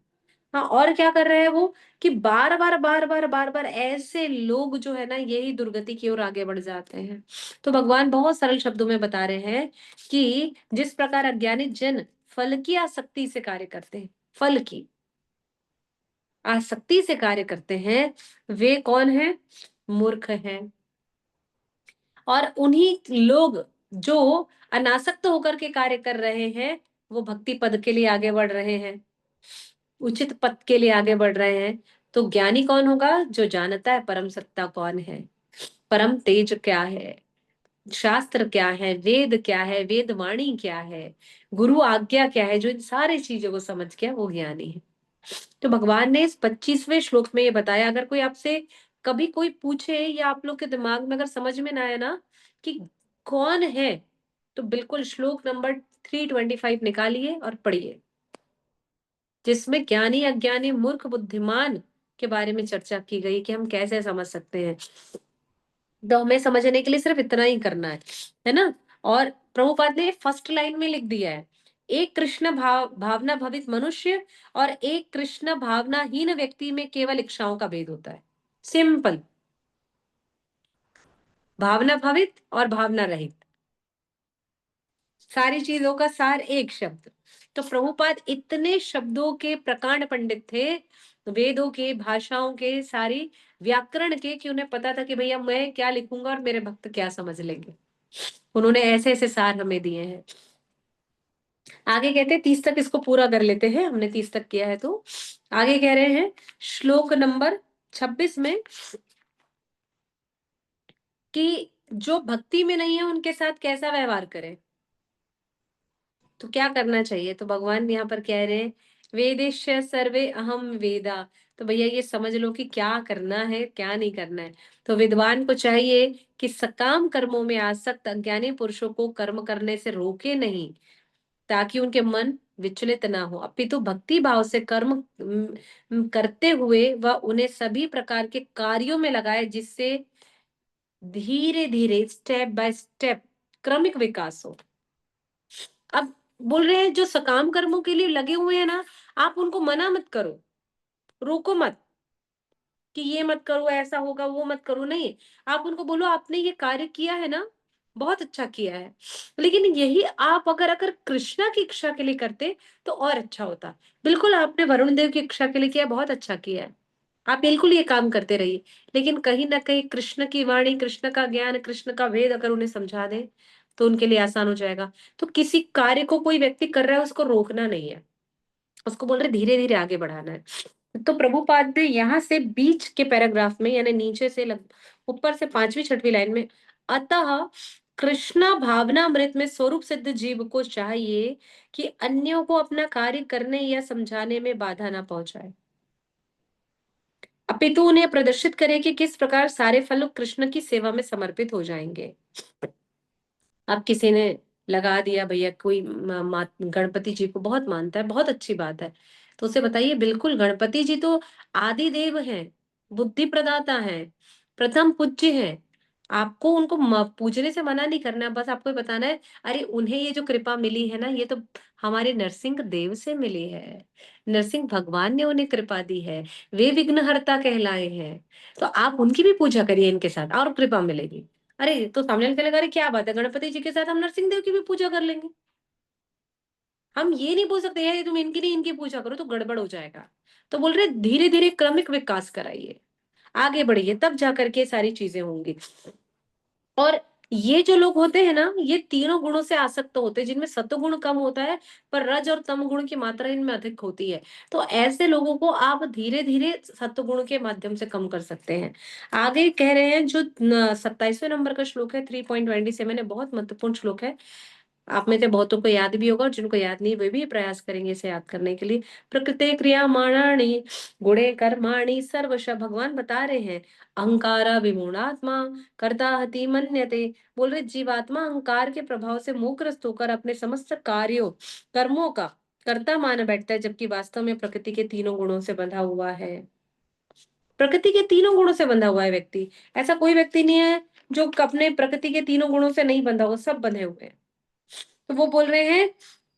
हाँ, और क्या कर रहे हैं वो? कि बार बार बार बार बार बार ऐसे लोग जो है ना, यही दुर्गति की ओर आगे बढ़ जाते हैं। तो भगवान बहुत सरल शब्दों में बता रहे हैं कि जिस प्रकार अज्ञानी जन फल की आसक्ति से कार्य करते हैं, फल की आसक्ति से कार्य करते हैं, वे कौन है? मूर्ख हैं। और उन्हीं लोग जो अनासक्त होकर के कार्य कर रहे हैं, वो भक्ति पद के लिए आगे बढ़ रहे हैं, उचित पद के लिए आगे बढ़ रहे हैं। तो ज्ञानी कौन होगा? जो जानता है परम सत्ता कौन है, परम तेज क्या है, शास्त्र क्या है, वेद क्या है, वेद वाणी क्या है, गुरु आज्ञा क्या है, जो इन सारी चीजों को समझ गया वो ज्ञानी है। तो भगवान ने इस 25वें श्लोक में ये बताया। अगर कोई आपसे कभी कोई पूछे, या आप लोग के दिमाग में अगर समझ में ना आए ना कि कौन है, तो बिल्कुल श्लोक नंबर 325 निकालिए और पढ़िए, जिसमें ज्ञानी अज्ञानी मूर्ख बुद्धिमान के बारे में चर्चा की गई कि हम कैसे समझ सकते हैं। तो हमें समझने के लिए सिर्फ इतना ही करना है ना। और प्रभुपाद ने फर्स्ट लाइन में लिख दिया है, एक कृष्ण भावना भवित मनुष्य और एक कृष्ण भावनाहीन व्यक्ति में केवल इच्छाओं का भेद होता है। सिंपल। भावना भवित और भावना रहित, सारी चीजों का सार एक शब्द। तो प्रभुपाद इतने शब्दों के प्रकांड पंडित थे, वेदों के, भाषाओं के, सारी व्याकरण के, कि उन्हें पता था कि भैया मैं क्या लिखूंगा और मेरे भक्त क्या समझ लेंगे। उन्होंने ऐसे ऐसे सार हमें दिए हैं। आगे कहते हैं, 30 तक इसको पूरा कर लेते हैं, हमने 30 तक किया है। तो आगे कह रहे हैं श्लोक नंबर 26 में कि जो भक्ति में नहीं है उनके साथ कैसा व्यवहार करें, तो क्या करना चाहिए। तो भगवान यहाँ पर कह रहे हैं, वेदेश सर्वे अहम वेदा। तो भैया ये समझ लो कि क्या करना है, क्या नहीं करना है। तो विद्वान को चाहिए कि सकाम कर्मों में आसक्त अज्ञानी पुरुषों को कर्म करने से रोके नहीं, ताकि उनके मन विचलित ना हो, अपितु भक्ति भाव से कर्म करते हुए वह उन्हें सभी प्रकार के कार्यों में लगाए, जिससे धीरे धीरे, स्टेप बाय स्टेप क्रमिक विकास हो। अब बोल रहे हैं जो सकाम कर्मों के लिए लगे हुए हैं ना, आप उनको मना मत करो, रोको मत कि ये मत करो, ऐसा होगा, वो मत करो। नहीं, आप उनको बोलो आपने ये कार्य किया है ना, बहुत अच्छा किया है। लेकिन यही आप अगर कृष्णा की इच्छा के लिए करते तो और अच्छा होता। बिल्कुल आपने वरुण देव की इच्छा के लिए किया, बहुत अच्छा किया है। आप बिल्कुल ये काम करते रहिए। लेकिन कहीं ना कहीं कृष्ण की वाणी, कृष्ण का ज्ञान, कृष्ण का वेद अगर उन्हें समझा दें तो उनके लिए आसान हो जाएगा। तो किसी कार्य को कोई व्यक्ति कर रहा है उसको रोकना नहीं है, उसको बोल रहे धीरे धीरे आगे बढ़ाना है। तो प्रभुपाद ने यहाँ से बीच के पैराग्राफ में, यानी नीचे से ऊपर से 5वीं 6वीं लाइन में, अतः कृष्णा भावनामृत में स्वरूप सिद्ध जीव को चाहिए कि अन्यों को अपना कार्य करने या समझाने में बाधा ना पहुंचाए, अपितु उन्हें प्रदर्शित करे कि किस प्रकार सारे फल कृष्ण की सेवा में समर्पित हो जाएंगे। अब किसी ने लगा दिया भैया, कोई गणपति जी को बहुत मानता है, बहुत अच्छी बात है, तो उसे बताइए बिल्कुल गणपति जी तो आदि देव हैं, बुद्धि प्रदाता हैं, प्रथम पूज्य हैं। आपको उनको पूजने से मना नहीं करना है, बस आपको ये बताना है अरे उन्हें ये जो कृपा मिली है ना, ये तो हमारे नरसिंह देव से मिली है, नरसिंह भगवान ने उन्हें कृपा दी है, वे विघ्नहर्ता कहलाए हैं। तो आप उनकी भी पूजा करिए इनके साथ और कृपा मिलेगी। अरे तो सामने वाले कहेगा अरे क्या बात है, गणपति जी के साथ हम नरसिंह देव की भी पूजा कर लेंगे। हम ये नहीं बोल सकते यार तुम इनकी नहीं इनकी पूजा करो, तो गड़बड़ हो जाएगा। तो बोल रहे धीरे धीरे क्रमिक विकास कराइए, आगे बढ़िए, तब जा करके सारी चीजें होंगी। और ये जो लोग होते हैं ना, ये तीनों गुणों से आसक्त होते हैं, जिनमें सत्वगुण कम होता है पर रज और तम गुण की मात्रा इनमें अधिक होती है। तो ऐसे लोगों को आप धीरे धीरे सत्वगुण के माध्यम से कम कर सकते हैं। आगे कह रहे हैं जो 27वें नंबर का श्लोक है 3.27 है, बहुत महत्वपूर्ण श्लोक है। आप में से बहुतों को याद भी होगा और जिनको याद नहीं वे भी प्रयास करेंगे इसे याद करने के लिए। प्रकृति क्रिया माणाणी गुणे कर्माणि सर्वश, भगवान बता रहे हैं अहंकारा विमूढ़ात्मा कर्ता हति मन्यते। बोल रहे जीवात्मा अहंकार के प्रभाव से मोहग्रस्त होकर अपने समस्त कार्यों कर्मों का कर्ता मान बैठता है, जबकि वास्तव में प्रकृति के तीनों गुणों से बंधा हुआ है। प्रकृति के तीनों गुणों से बंधा हुआ है व्यक्ति, ऐसा कोई व्यक्ति नहीं है जो अपने प्रकृति के तीनों गुणों से नहीं बंधा हुआ, सब बंधे हुए हैं। तो वो बोल रहे हैं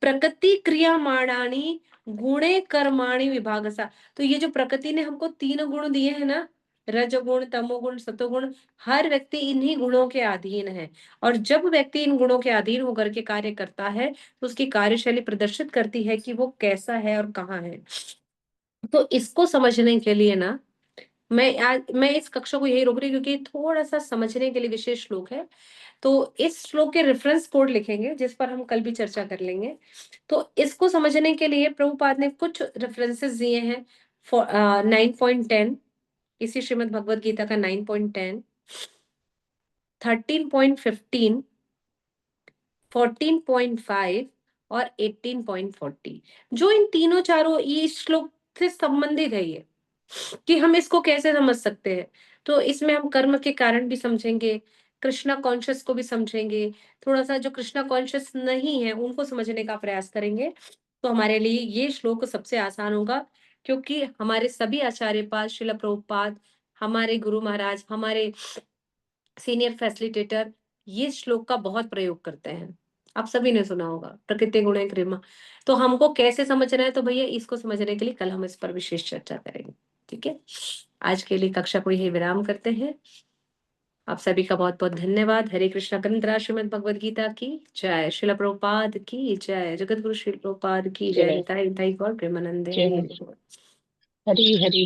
प्रकृति क्रिया माणानी गुणे कर्माणि विभागसा। तो ये जो प्रकृति ने हमको 3 गुण दिए हैं ना, रजोगुण तमोगुण सतोगुण, हर व्यक्ति इन्हीं गुणों के अधीन है। और जब व्यक्ति इन गुणों के अधीन होकर के कार्य करता है तो उसकी कार्यशैली प्रदर्शित करती है कि वो कैसा है और कहाँ है। तो इसको समझने के लिए ना मैं इस कक्षा को यही रोक रही हूँ क्योंकि थोड़ा सा समझने के लिए विशेष श्लोक है। तो इस श्लोक के रेफरेंस कोड लिखेंगे जिस पर हम कल भी चर्चा कर लेंगे। तो इसको समझने के लिए प्रभुपाद ने कुछ रेफरेंसेस दिए हैं। 9.10 इसी श्रीमद् भगवद गीता का 9.10, 13.15, 14.5 और 18.40, जो इन तीनों चारों ये श्लोक से संबंधित है ये, कि हम इसको कैसे समझ सकते हैं। तो इसमें हम कर्म के कारण भी समझेंगे, कृष्णा कॉन्शियस को भी समझेंगे, थोड़ा सा जो कृष्णा कॉन्शियस नहीं है उनको समझने का प्रयास करेंगे। तो हमारे लिए ये श्लोक सबसे आसान होगा, क्योंकि हमारे सभी आचार्य पाद, श्रील प्रभुपाद, हमारे गुरु महाराज, हमारे सीनियर फैसिलिटेटर ये श्लोक का बहुत प्रयोग करते हैं। आप सभी ने सुना होगा प्रकृति गुण क्रिमा। तो हमको कैसे समझना है, तो भैया इसको समझने के लिए कल हम इस पर विशेष चर्चा करेंगे। ठीक है, आज के लिए कक्षा को यही विराम करते हैं। आप सभी का बहुत बहुत धन्यवाद। हरे कृष्णा ग्रंथराज श्रीमद् भगवद गीता की जय, श्रील प्रभुपाद की जय, जगत गुरु श्री प्रभुपाद की जय, जय निताई निताई गौर प्रेमानंदे। जय। हरि बोल। हरी हरी।